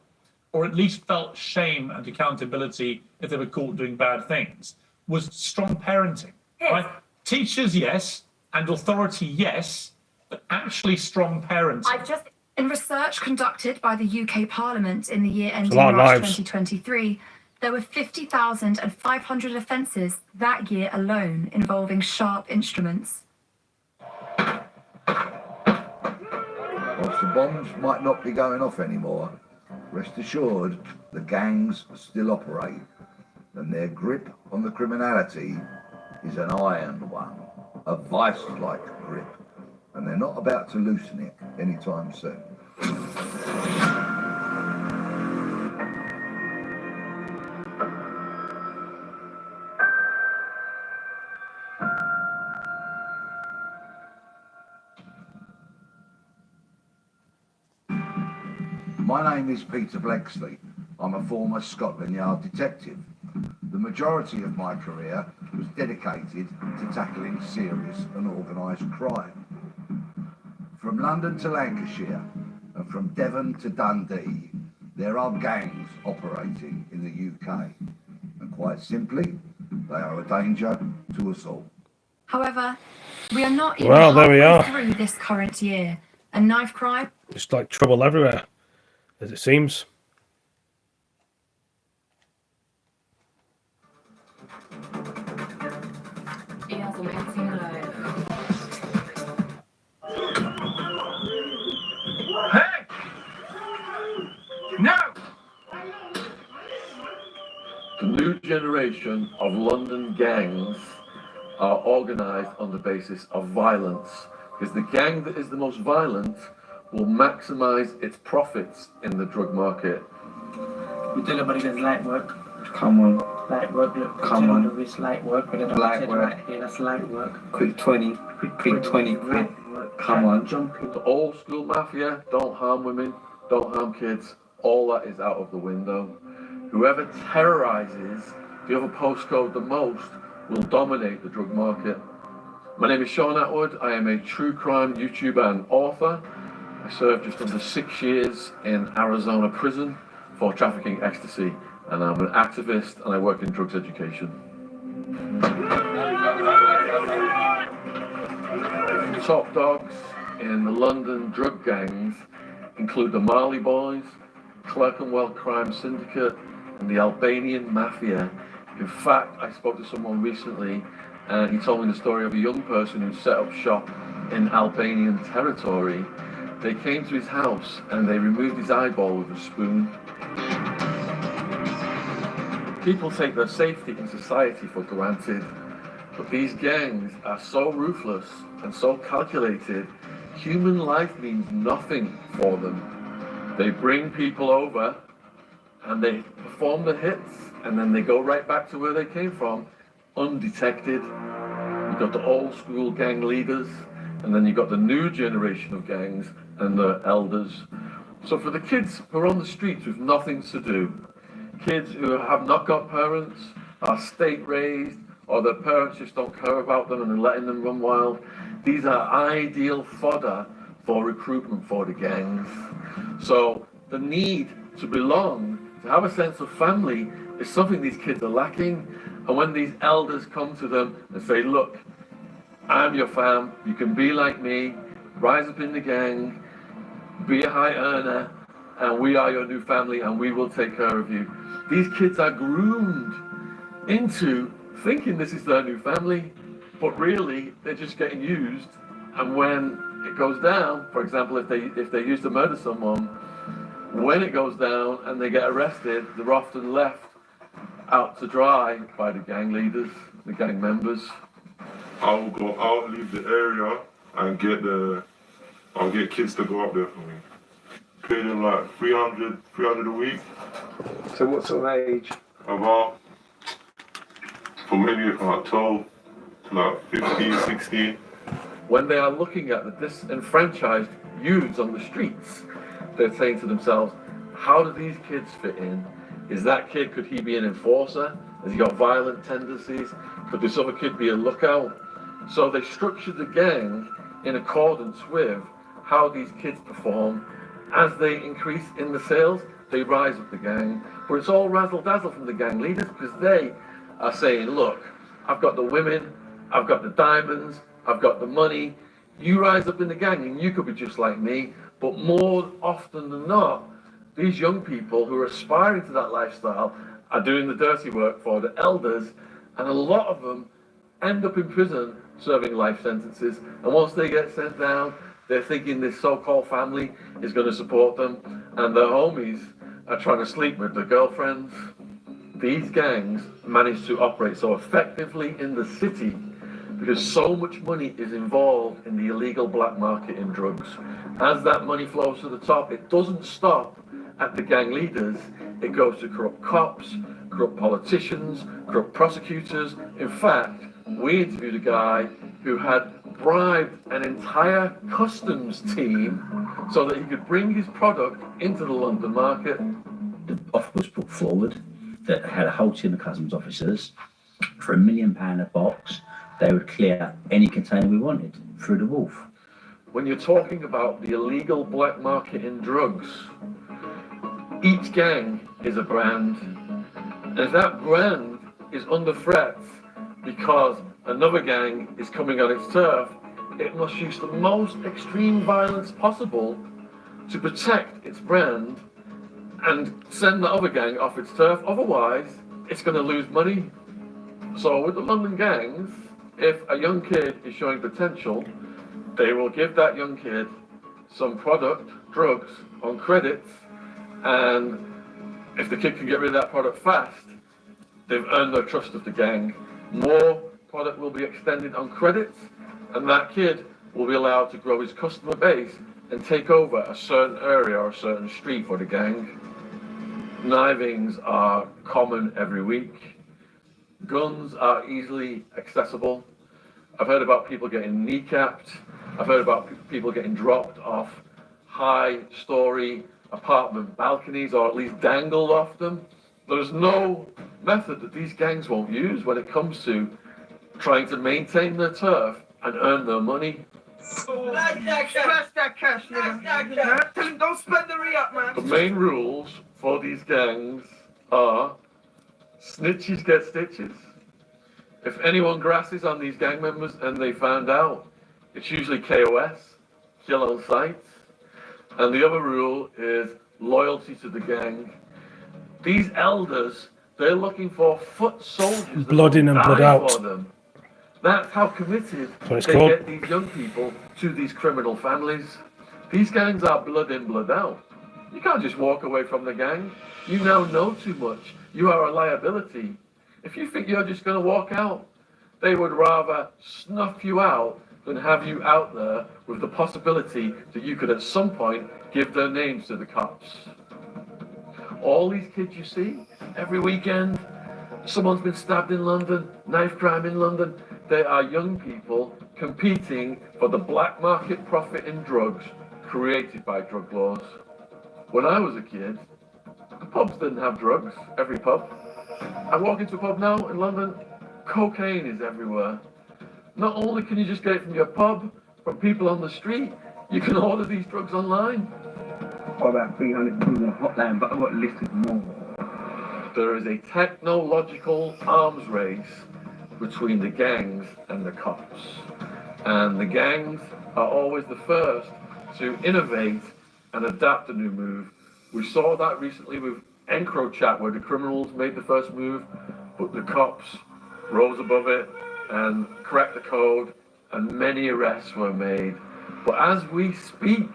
or at least felt shame and accountability if they were caught doing bad things, was strong parenting. Right? Teachers, yes, and authority, yes, but actually strong parenting. In research conducted by the UK Parliament in the year ending lot of March knives. 2023, there were 50,500 offences that year alone involving sharp instruments. Whilst the bombs might not be going off anymore, rest assured the gangs still operate, and their grip on the criminality is an iron one, a vice-like grip, and they're not about to loosen it anytime soon. My name is Peter Blexley. I'm a former Scotland Yard detective. The majority of my career was dedicated to tackling serious and organised crime. From London to Lancashire and from Devon to Dundee, there are gangs operating in the UK. And quite simply, they are a danger to us all. However, we are not even Well, there we are. through this current year, and knife crime. It's like trouble everywhere, as it seems. Hey! No! The new generation of London gangs are organised on the basis of violence, because the gang that is the most violent will maximise its profits in the drug market. We tell everybody there's light work. Come on. Light work, look. Come on. The wrist, light work. But then light work. Right here, that's light work. Quick 20. Quick 20. Quick. Come on. Jumping. The old school mafia, don't harm women, don't harm kids, all that is out of the window. Whoever terrorises the other postcode the most will dominate the drug market. My name is Sean Atwood. I am a true crime YouTuber and author. I served just under 6 years in Arizona prison for trafficking ecstasy, and I'm an activist and I work in drugs education. Top dogs in the London drug gangs include the Marley Boys, Clerkenwell Crime Syndicate, and the Albanian Mafia. In fact, I spoke to someone recently and he told me the story of a young person who set up shop in Albanian territory. They came to his house and they removed his eyeball with a spoon. People take their safety in society for granted, but these gangs are so ruthless and so calculated, human life means nothing for them. They bring people over and they perform the hits and then they go right back to where they came from, undetected. You've got the old school gang leaders, and then you've got the new generation of gangs and the elders. So for the kids who are on the streets with nothing to do, kids who have not got parents, are state raised, or their parents just don't care about them and are letting them run wild, these are ideal fodder for recruitment for the gangs. So the need to belong, to have a sense of family, is something these kids are lacking. And when these elders come to them and say, look, I'm your fam, you can be like me, rise up in the gang, be a high earner, and we are your new family and we will take care of you. These kids are groomed into thinking this is their new family, but really they're just getting used. And when it goes down, for example, if they used to murder someone, when it goes down and they get arrested, they're often left out to dry by the gang leaders, the gang members. I will go out, leave the area, and I'll get kids to go up there for me. Pay them like 300 a week. So what sort of age? About, for maybe from like 12 to like 15, 16. When they are looking at the disenfranchised youths on the streets, they're saying to themselves, how do these kids fit in? Is that kid, could he be an enforcer? Has he got violent tendencies? Could this other kid be a lookout? So they structure the gang in accordance with how these kids perform. As they increase in the sales, they rise up the gang. But it's all razzle-dazzle from the gang leaders, because they are saying, look, I've got the women, I've got the diamonds, I've got the money. You rise up in the gang and you could be just like me. But more often than not, these young people who are aspiring to that lifestyle are doing the dirty work for the elders, and a lot of them end up in prison serving life sentences. And once they get sent down, they're thinking this so-called family is going to support them, and their homies are trying to sleep with their girlfriends. These gangs manage to operate so effectively in the city because so much money is involved in the illegal black market in drugs. As that money flows to the top, it doesn't stop at the gang leaders. It goes to corrupt cops, corrupt politicians, corrupt prosecutors. In fact, we interviewed a guy who had bribed an entire customs team so that he could bring his product into the London market. The offer was put forward that had a whole team of customs officers. For £1 million a box, they would clear any container we wanted through the wharf. When you're talking about the illegal black market in drugs, each gang is a brand. And if that brand is under threat because another gang is coming on its turf, it must use the most extreme violence possible to protect its brand and send the other gang off its turf. Otherwise, it's going to lose money. So with the London gangs, if a young kid is showing potential, they will give that young kid some product, drugs, on credit, and if the kid can get rid of that product fast, they've earned the trust of the gang. More product will be extended on credit, and that kid will be allowed to grow his customer base and take over a certain area or a certain street for the gang. Knivings are common every week. Guns are easily accessible. I've heard about people getting kneecapped. I've heard about people getting dropped off high-story apartment balconies, or at least dangled off them. There's no method that these gangs won't use when it comes to trying to maintain their turf and earn their money. Splash that cash, nigga. Tell him don't spend the re-up, man. The main rules for these gangs are snitches get stitches. If anyone grasses on these gang members and they found out, it's usually KOS, kill on sight. And the other rule is loyalty to the gang. These elders, they're looking for foot soldiers. Blood in and blood out. For them. That's how committed they get these young people to these criminal families. These gangs are blood in, blood out. You can't just walk away from the gang. You now know too much. You are a liability. If you think you're just going to walk out, they would rather snuff you out than have you out there with the possibility that you could at some point give their names to the cops. All these kids you see every weekend, someone's been stabbed in London, knife crime in London, they are young people competing for the black market profit in drugs created by drug laws. When I was a kid, the pubs didn't have drugs, every pub. I walk into a pub now in London, cocaine is everywhere. Not only can you just get it from your pub, from people on the street, you can order these drugs online. About 300 drugs on hotline, but I've got listed more. There is a technological arms race between the gangs and the cops. And the gangs are always the first to innovate and adapt a new move. We saw that recently with EncroChat, where the criminals made the first move, but the cops rose above it and cracked the code, and many arrests were made. But as we speak,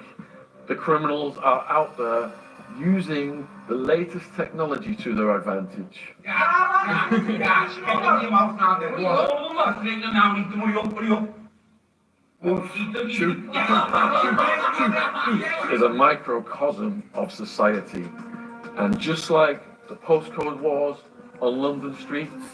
the criminals are out there using the latest technology to their advantage. Is a microcosm of society, and just like the postcode wars on London streets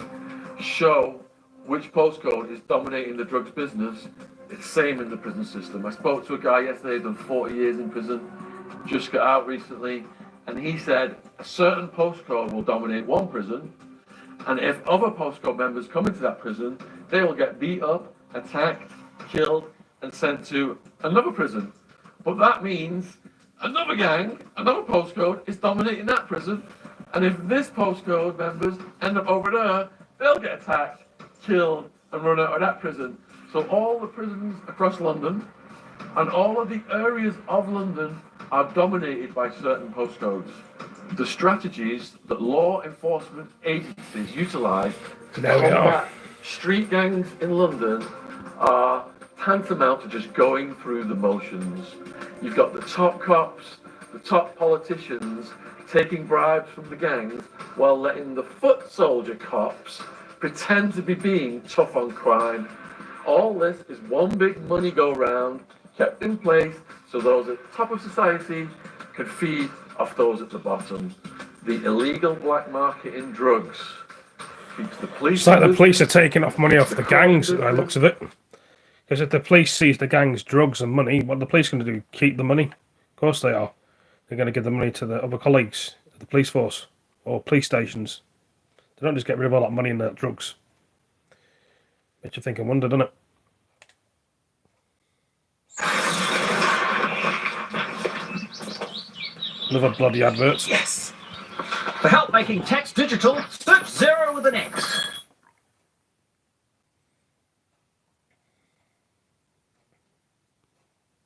show which postcode is dominating the drugs business, it's the same in the prison system. I spoke to a guy yesterday, done 40 years in prison, just got out recently, and he said a certain postcode will dominate one prison, and if other postcode members come into that prison, they will get beat up, attacked, killed, and sent to another prison. But that means another gang, another postcode is dominating that prison, and if this postcode members end up over there, they'll get attacked, killed, and run out of that prison. So all the prisons across London and all of the areas of London are dominated by certain postcodes. The strategies that law enforcement agencies utilise to combat street gangs in London are tantamount to just going through the motions. You've got the top cops, the top politicians taking bribes from the gangs while letting the foot soldier cops pretend to be being tough on crime. All this is one big money go round kept in place so those at the top of society can feed off those at the bottom. The illegal black market in drugs keeps the police. It's like the police are taking off money off the gangs by the looks of it. Because if the police seize the gang's drugs and money, what are the police going to do? Keep the money? Of course they are. They're going to give the money to the other colleagues of the police force or police stations. They don't just get rid of all that money and that drugs. Makes you think and wonder, doesn't it? Another bloody adverts. Yes. For help making text digital, search 0 with an X.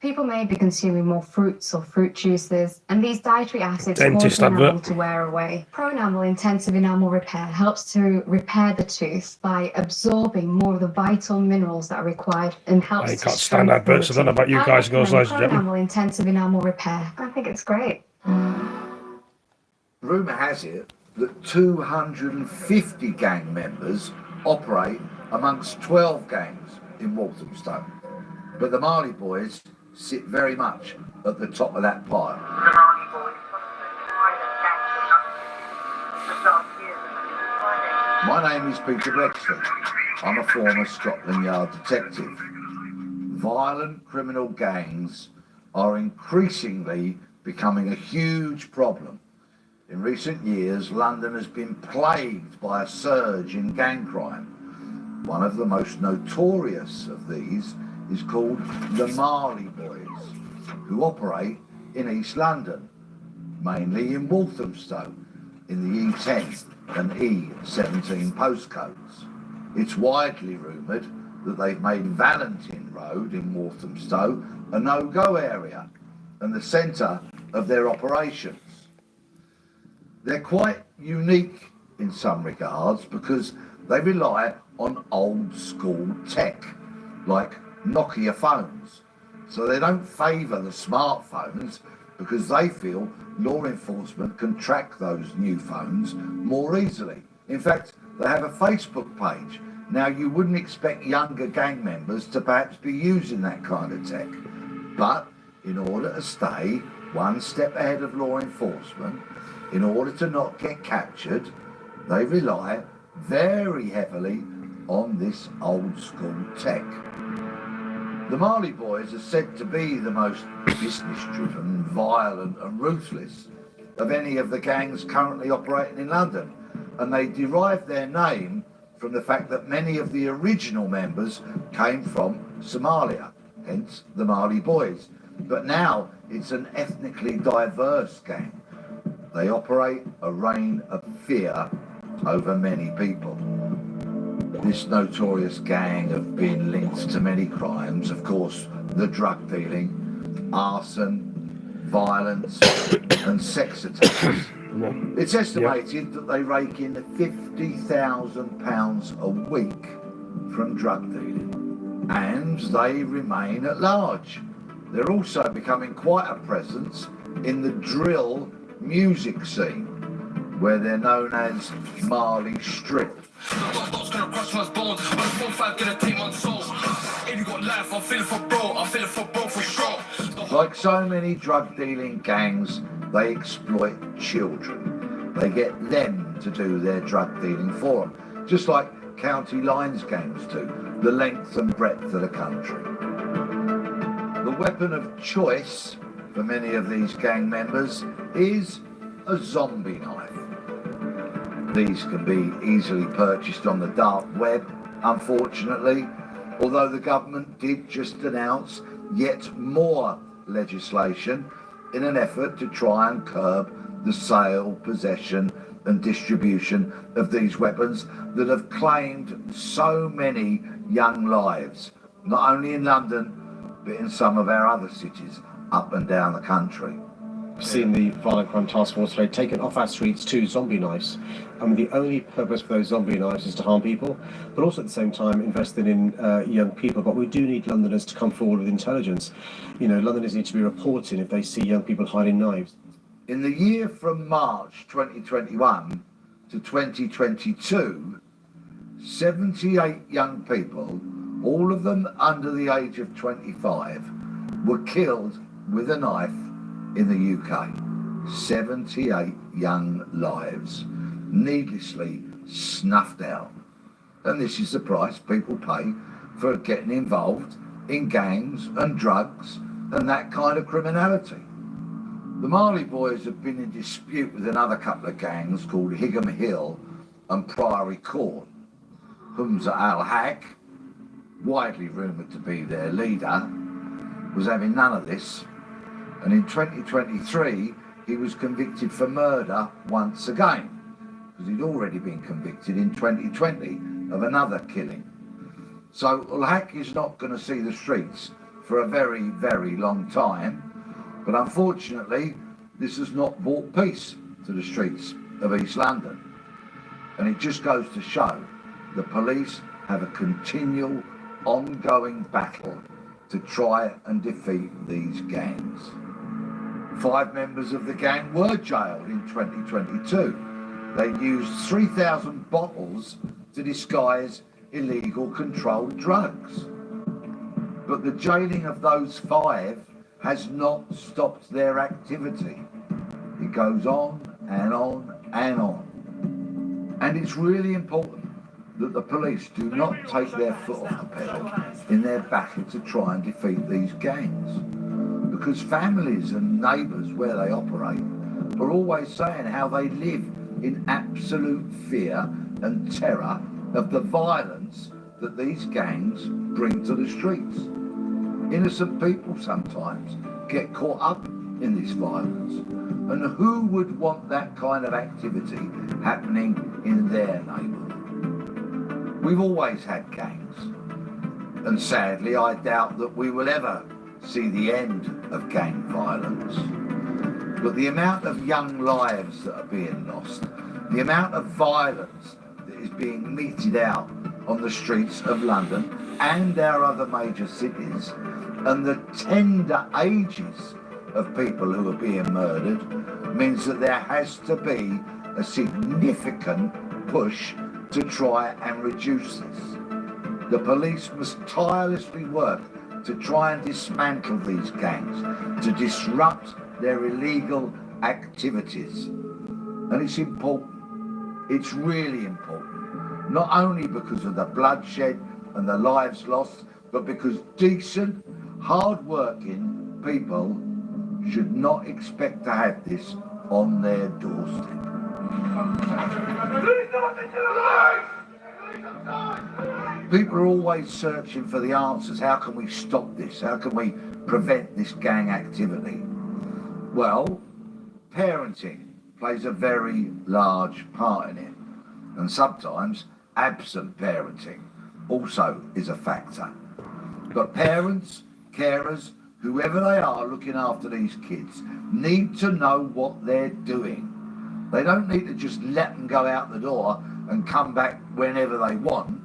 People may be consuming more fruits or fruit juices, and these dietary acids Dentist cause enamel advert. to wear away. Pro-enamel intensive enamel repair helps to repair the tooth by absorbing more of the vital minerals that are required and helps I to can't stand adverts. I don't know about you guys, girls, ladies and gentlemen. Pro-enamel intensive enamel repair. I think it's great. Rumour has it that 250 gang members operate amongst 12 gangs in Walthamstow. But the Marley boys sit very much at the top of that pile. My name is Peter Brexley. I'm a former Scotland Yard detective. Violent criminal gangs are increasingly becoming a huge problem. In recent years, London has been plagued by a surge in gang crime. One of the most notorious of these is called the Marley Boys, who operate in East London, mainly in Walthamstow, in the E10 and E17 postcodes. It's widely rumoured that they've made Valentine Road in Walthamstow a no-go area and the centre of their operations. They're quite unique in some regards because they rely on old school tech, like Nokia phones. So they don't favour the smartphones because they feel law enforcement can track those new phones more easily. In fact, they have a Facebook page. Now, you wouldn't expect younger gang members to perhaps be using that kind of tech. But in order to stay one step ahead of law enforcement, in order to not get captured, they rely very heavily on this old school tech. The Marley Boys are said to be the most business-driven, violent and ruthless of any of the gangs currently operating in London, and they derive their name from the fact that many of the original members came from Somalia, hence the Marley Boys. But now it's an ethnically diverse gang. They operate a reign of fear over many people. This notorious gang have been linked to many crimes, of course, the drug dealing, arson, violence and sex attacks. It's estimated that they rake in £50,000 a week from drug dealing, and they remain at large. They're also becoming quite a presence in the drill music scene, where they're known as Marley Strip. Like so many drug dealing gangs, they exploit children. They get them to do their drug dealing for them, just like county lines gangs do, the length and breadth of the country. The weapon of choice for many of these gang members is a zombie knife. These can be easily purchased on the dark web, unfortunately, although the government did just announce yet more legislation in an effort to try and curb the sale, possession and distribution of these weapons that have claimed so many young lives, not only in London, but in some of our other cities up and down the country. We've seen the Violent Crime Task Force today taken off our streets 2 zombie knives. The only purpose for those zombie knives is to harm people, but also at the same time invested in young people. But we do need Londoners to come forward with intelligence. You know, Londoners need to be reporting if they see young people hiding knives. In the year from March 2021 to 2022, 78 young people, all of them under the age of 25, were killed with a knife in the UK. 78 young lives needlessly snuffed out. And this is the price people pay for getting involved in gangs and drugs and that kind of criminality. The Marley boys have been in dispute with another couple of gangs called Higham Hill and Priory Court. Humza al-Haq, widely rumoured to be their leader, was having none of this, and in 2023 he was convicted for murder once again, because he'd already been convicted in 2020 of another killing. So al-Haq is not going to see the streets for a very, very long time, but unfortunately this has not brought peace to the streets of East London. And it just goes to show the police have a continual, ongoing battle to try and defeat these gangs. 5 members of the gang were jailed in 2022. They used 3,000 bottles to disguise illegal controlled drugs. But the jailing of those 5 has not stopped their activity. It goes on and on and on. And it's really important that the police do not take their foot off the pedal in their battle to try and defeat these gangs. Because families and neighbours where they operate are always saying how they live in absolute fear and terror of the violence that these gangs bring to the streets. Innocent people sometimes get caught up in this violence, and who would want that kind of activity happening in their neighbourhood? We've always had gangs, and sadly I doubt that we will ever see the end of gang violence. But the amount of young lives that are being lost, the amount of violence that is being meted out on the streets of London and our other major cities, and the tender ages of people who are being murdered, means that there has to be a significant push to try and reduce this. The police must tirelessly work to try and dismantle these gangs, to disrupt their illegal activities. And it's important, it's really important, not only because of the bloodshed and the lives lost, but because decent, hard-working people should not expect to have this on their doorstep. People are always searching for the answers. How can we stop this? How can we prevent this gang activity? Well, parenting plays a very large part in it. And sometimes absent parenting also is a factor. But parents, carers, whoever they are looking after these kids, need to know what they're doing. They don't need to just let them go out the door and come back whenever they want.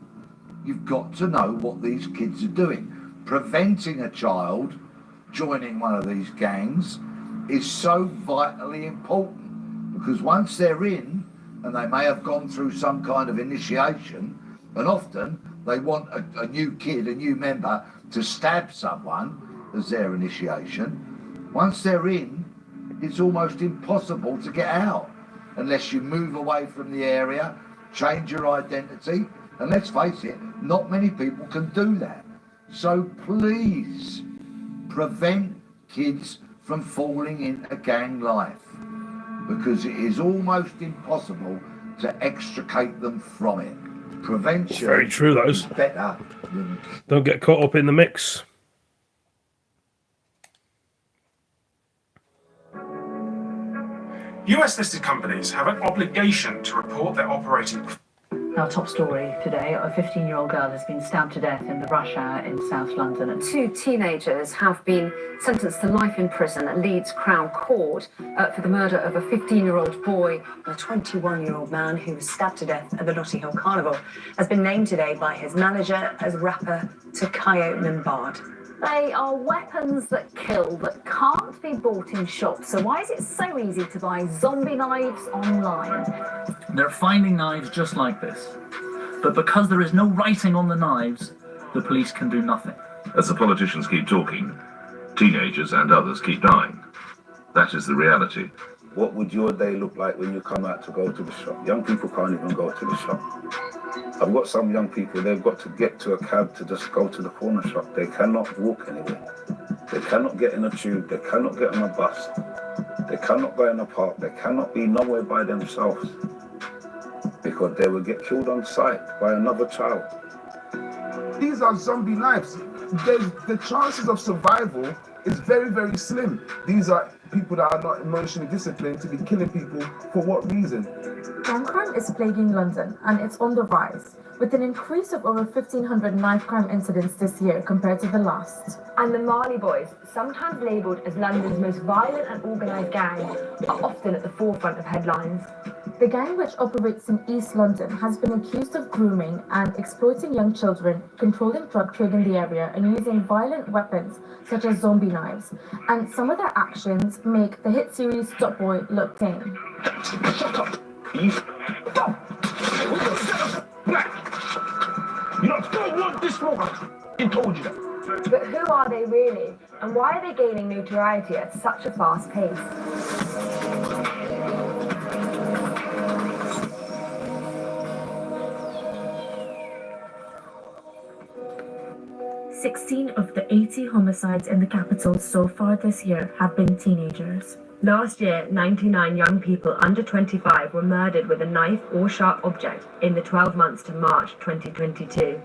You've got to know what these kids are doing. Preventing a child joining one of these gangs is so vitally important, because once they're in, and they may have gone through some kind of initiation, and often they want a new kid, a new member, to stab someone as their initiation. Once they're in, it's almost impossible to get out unless you move away from the area, change your identity, and let's face it, not many people can do that. So please, prevent kids from falling into gang life, because it is almost impossible to extricate them from it. Prevention Very true, those. is better than... Don't get caught up in the mix. US-listed companies have an obligation to report their operating. Our top story today, a 15-year-old girl has been stabbed to death in the rush hour in South London. 2 teenagers have been sentenced to life in prison at Leeds Crown Court for the murder of a 15-year-old boy and a 21-year-old man who was stabbed to death at the Notting Hill Carnival has been named today by his manager as rapper Takayo Lombard. They are weapons that kill, that can't be bought in shops. So why is it so easy to buy zombie knives online? They're finding knives just like this. But because there is no writing on the knives, the police can do nothing. As the politicians keep talking, teenagers and others keep dying. That is the reality. What would your day look like when you come out to go to the shop? Young people can't even go to the shop. I've got some young people, they've got to get to a cab to just go to the corner shop. They cannot walk anywhere. They cannot get in a tube. They cannot get on a bus. They cannot go in a park. They cannot be nowhere by themselves because they will get killed on sight by another child. These are zombie lives. The chances of survival is very, very slim. These are people that are not emotionally disciplined to be killing people for what reason? Gang crime is plaguing London and it's on the rise, with an increase of over 1,500 knife crime incidents this year compared to the last. And the Marley Boys, sometimes labelled as London's most violent and organised gang, are often at the forefront of headlines. The gang, which operates in East London, has been accused of grooming and exploiting young children, controlling drug trade in the area, and using violent weapons such as zombie knives. And some of their actions make the hit series Top Boy look tame. Shut up! You don't want this smoke! I told you that. But who are they really? And why are they gaining notoriety at such a fast pace? 16 of the 80 homicides in the capital so far this year have been teenagers. Last year, 99 young people under 25 were murdered with a knife or sharp object in the 12 months to March 2022.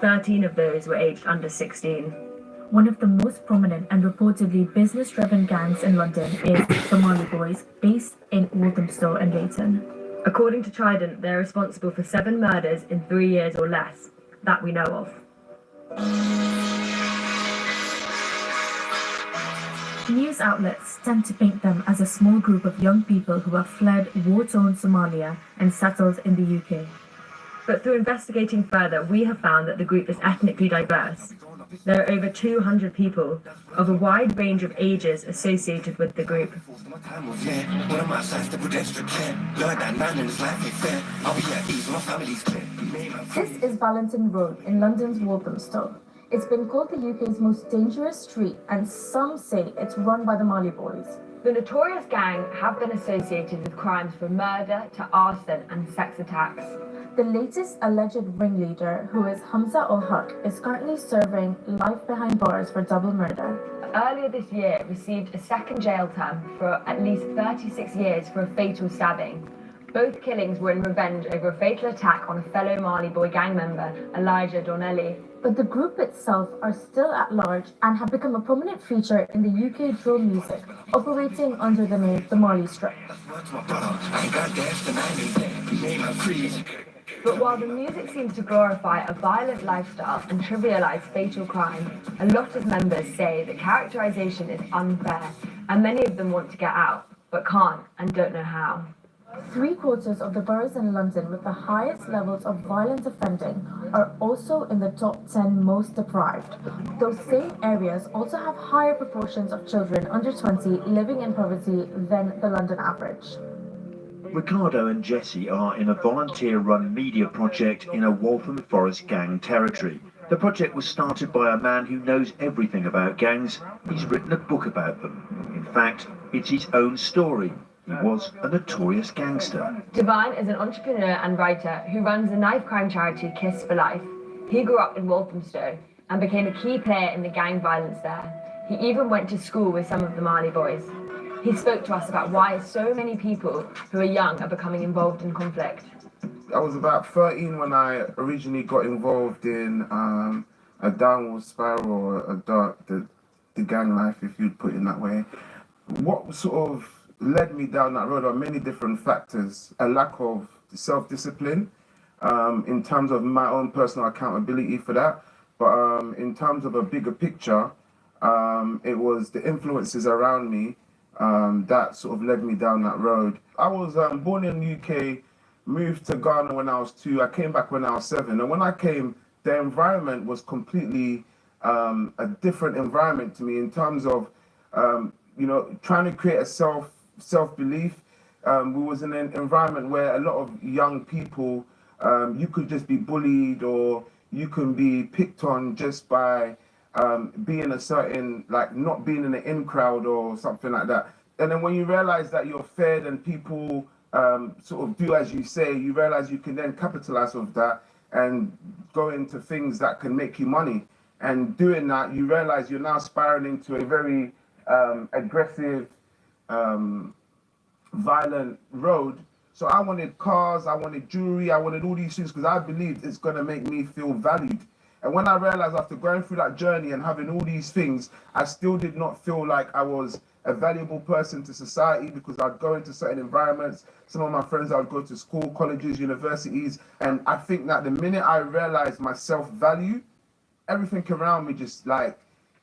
13 of those were aged under 16. One of the most prominent and reportedly business-driven gangs in London is the Marley Boys, based in Walthamstow and Leighton. According to Trident, they're responsible for 7 murders in 3 years or less, that we know of. News outlets tend to paint them as a small group of young people who have fled war-torn Somalia and settled in the UK. But through investigating further, we have found that the group is ethnically diverse. There are over 200 people of a wide range of ages associated with the group. This is Valentin Road in London's Walthamstow. It's been called the UK's most dangerous street, and some say it's run by the Marley Boys. The notorious gang have been associated with crimes from murder to arson and sex attacks. The latest alleged ringleader, who is Hamza ul-Haq, is currently serving life behind bars for double murder. Earlier this year, received a second jail term for at least 36 years for a fatal stabbing. Both killings were in revenge over a fatal attack on a fellow Marley Boy gang member, Elijah Donnelly. But the group itself are still at large and have become a prominent feature in the UK drill music, operating under the name the Marley Strip. But while the music seems to glorify a violent lifestyle and trivialise fatal crime, a lot of members say the characterisation is unfair, and many of them want to get out, but can't and don't know how. 3/4 of the boroughs in London with the highest levels of violent offending are also in the top 10 most deprived. Those same areas also have higher proportions of children under 20 living in poverty than the London average. Ricardo and Jesse are in a volunteer-run media project in a Waltham Forest gang territory. The project was started by a man who knows everything about gangs. He's written a book about them. In fact, it's his own story. He was a notorious gangster. Divine is an entrepreneur and writer who runs the knife crime charity Kiss for Life. He grew up in Walthamstow and became a key player in the gang violence there. He even went to school with some of the Marley Boys. He spoke to us about why so many people who are young are becoming involved in conflict. I was about 13 when I originally got involved in a downward spiral or the gang life, if you'd put it in that way. What sort of led me down that road are many different factors. A lack of self-discipline in terms of my own personal accountability for that. But in terms of a bigger picture, it was the influences around me that sort of led me down that road. I was born in the UK, moved to Ghana when I was 2. I came back when I was 7. And when I came, the environment was completely a different environment to me in terms of, trying to create a self-belief. We was in an environment where a lot of young people, you could just be bullied or you can be picked on just by being a certain, not being in an in crowd or something like that. And then when you realize that you're fed and people sort of do as you say, you realize you can then capitalize with that and go into things that can make you money. And doing that, you realize you're now spiraling into a very aggressive, violent road. So I wanted cars, I wanted jewelry, I wanted all these things because I believed it's going to make me feel valued. And when I realized after going through that journey and having all these things, I still did not feel like I was a valuable person to society because I'd go into certain environments. Some of my friends, I would go to school, colleges, universities. And I think that the minute I realized my self-value, everything around me just like,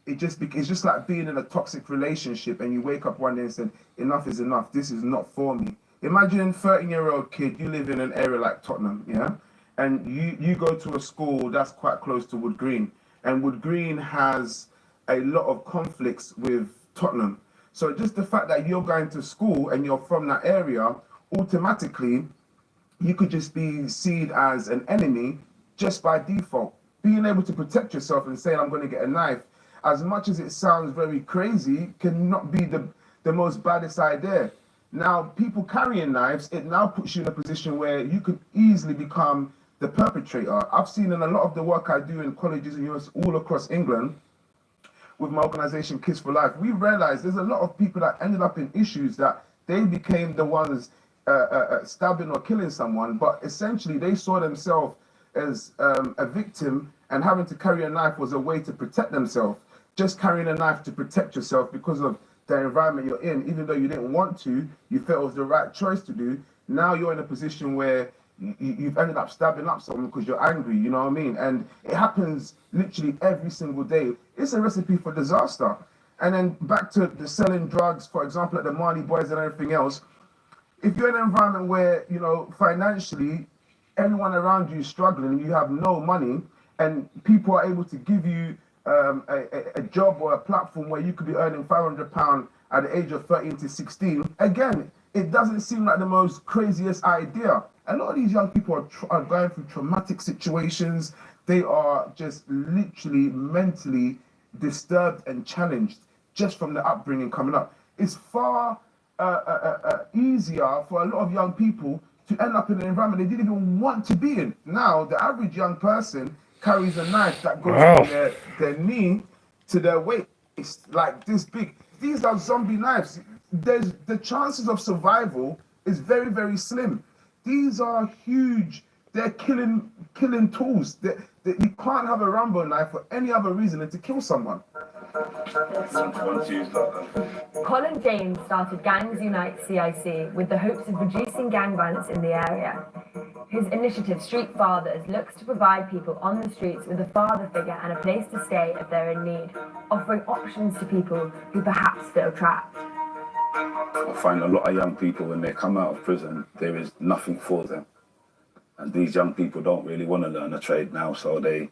it's just like being in a toxic relationship and you wake up one day and say, enough is enough, this is not for me. Imagine a 13-year-old kid, you live in an area like Tottenham, yeah? And you go to a school that's quite close to Wood Green. And Wood Green has a lot of conflicts with Tottenham. So just the fact that you're going to school and you're from that area, automatically, you could just be seen as an enemy just by default. Being able to protect yourself and saying, I'm going to get a knife, as much as it sounds very crazy, cannot be the most baddest idea. Now, people carrying knives, it now puts you in a position where you could easily become the perpetrator. I've seen in a lot of the work I do in colleges and universities all across England, with my organization Kids for Life, we realized there's a lot of people that ended up in issues that they became the ones stabbing or killing someone, but essentially they saw themselves as a victim, and having to carry a knife was a way to protect themselves. Just carrying a knife to protect yourself because of the environment you're in, even though you didn't want to, you felt it was the right choice to do. Now you're in a position where you've ended up stabbing up someone because you're angry, you know what I mean? And it happens literally every single day. It's a recipe for disaster. And then back to the selling drugs, for example, at the Marley Boys and everything else. If you're in an environment where, you know, financially, everyone around you is struggling, you have no money, and people are able to give you a job or a platform where you could be earning £500 at the age of 13 to 16, again, it doesn't seem like the most craziest idea. A lot of these young people are going through traumatic situations. They are just literally mentally disturbed and challenged just from the upbringing coming up. It's far easier for a lot of young people to end up in an environment they didn't even want to be in. Now, the average young person carries a knife that goes from their knee to their waist, like this big. These are zombie knives. The chances of survival is very, very slim. These are huge. They're killing tools. You can't have a Rambo knife for any other reason than to kill someone. Colin James started Gangs Unite CIC with the hopes of reducing gang violence in the area. His initiative, Street Fathers, looks to provide people on the streets with a father figure and a place to stay if they're in need, offering options to people who perhaps feel trapped. I find a lot of young people, when they come out of prison, there is nothing for them. And these young people don't really want to learn a trade now, so they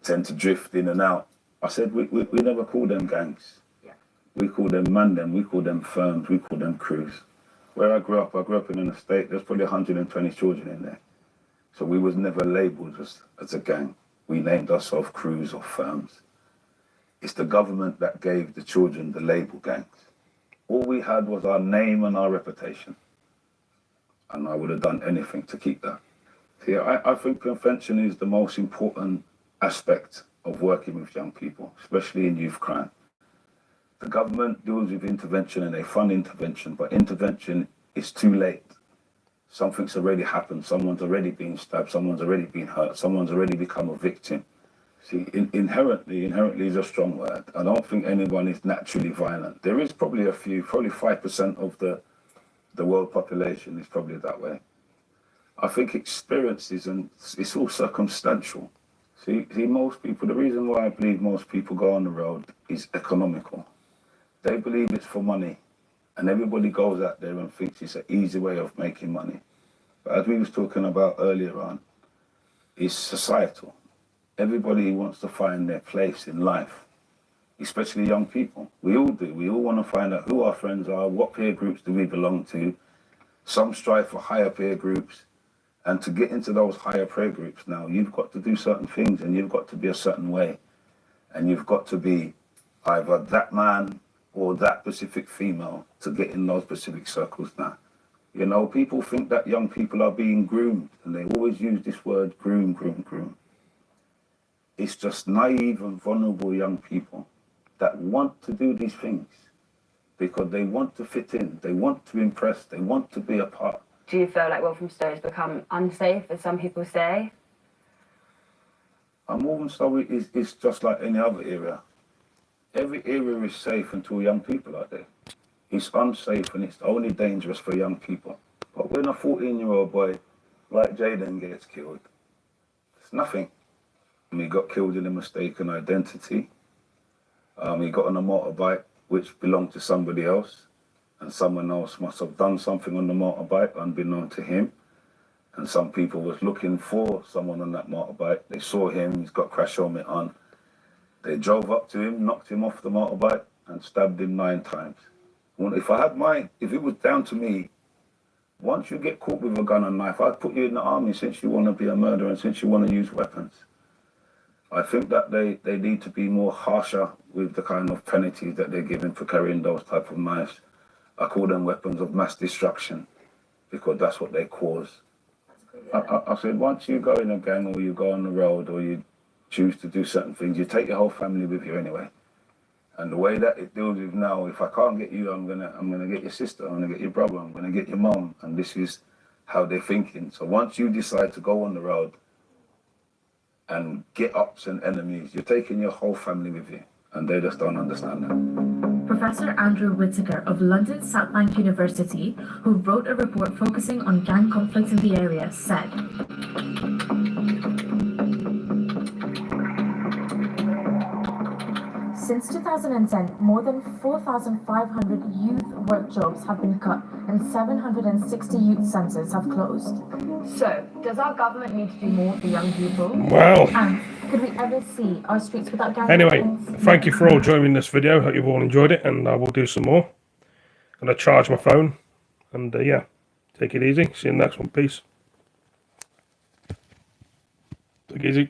tend to drift in and out. I said, we never call them gangs. Yeah. We call them mandem, we call them firms, we call them crews. Where I grew up in an estate, there's probably 120 children in there. So we was never labelled as a gang. We named ourselves crews or firms. It's the government that gave the children the label gangs. All we had was our name and our reputation. And I would have done anything to keep that. See, I think prevention is the most important aspect of working with young people, especially in youth crime. The government deals with intervention and they fund intervention, but intervention is too late. Something's already happened, someone's already been stabbed, someone's already been hurt, someone's already become a victim. See, inherently is a strong word. I don't think anyone is naturally violent. There is probably a few, probably 5% of the world population is probably that way. I think experiences, and it's all circumstantial. See, most people, the reason why I believe most people go on the road is economical. They believe it's for money, and everybody goes out there and thinks it's an easy way of making money. But as we was talking about earlier on, it's societal. Everybody wants to find their place in life, especially young people. We all do. We all want to find out who our friends are, what peer groups do we belong to. Some strive for higher peer groups. And to get into those higher peer groups now, you've got to do certain things and you've got to be a certain way. And you've got to be either that man or that specific female to get in those specific circles now. You know, people think that young people are being groomed, and they always use this word groom, groom, groom. It's just naive and vulnerable young people that want to do these things because they want to fit in, they want to impress, they want to be a part. Do you feel like Walthamstow has become unsafe, as some people say? Walthamstow is just like any other area. Every area is safe until young people are there. It's unsafe and it's only dangerous for young people. But when a 14-year-old boy like Jaden gets killed, it's nothing. And he got killed in a mistaken identity. He got on a motorbike which belonged to somebody else, and someone else must have done something on the motorbike unbeknown to him. And some people was looking for someone on that motorbike. They saw him, he's got crash helmet on. They drove up to him, knocked him off the motorbike and stabbed him 9 times. Well, if it was down to me, once you get caught with a gun and knife, I'd put you in the army since you want to be a murderer and since you want to use weapons. I think that they need to be more harsher with the kind of penalties that they're giving for carrying those type of knives. I call them weapons of mass destruction because that's what they cause. I said, once you go in a gang or you go on the road or you choose to do certain things, you take your whole family with you anyway. And the way that it deals with now, if I can't get you, I'm gonna get your sister, I'm gonna get your brother, I'm gonna get your mom, and this is how they're thinking. So once you decide to go on the road and get ups and enemies, you're taking your whole family with you, and they just don't understand that. Professor Andrew Whittaker of London South Bank University, who wrote a report focusing on gang conflicts in the area, said, since 2010, more than 4,500 youth work jobs have been cut and 760 youth centres have closed. So, does our government need to do more for young people? Well. And could we ever see our streets without gang Anyway, violence? thank you for all joining this video. Hope you've all enjoyed it, and I will do some more. I'm going to charge my phone, and yeah, take it easy. See you in the next one. Peace. Take it easy.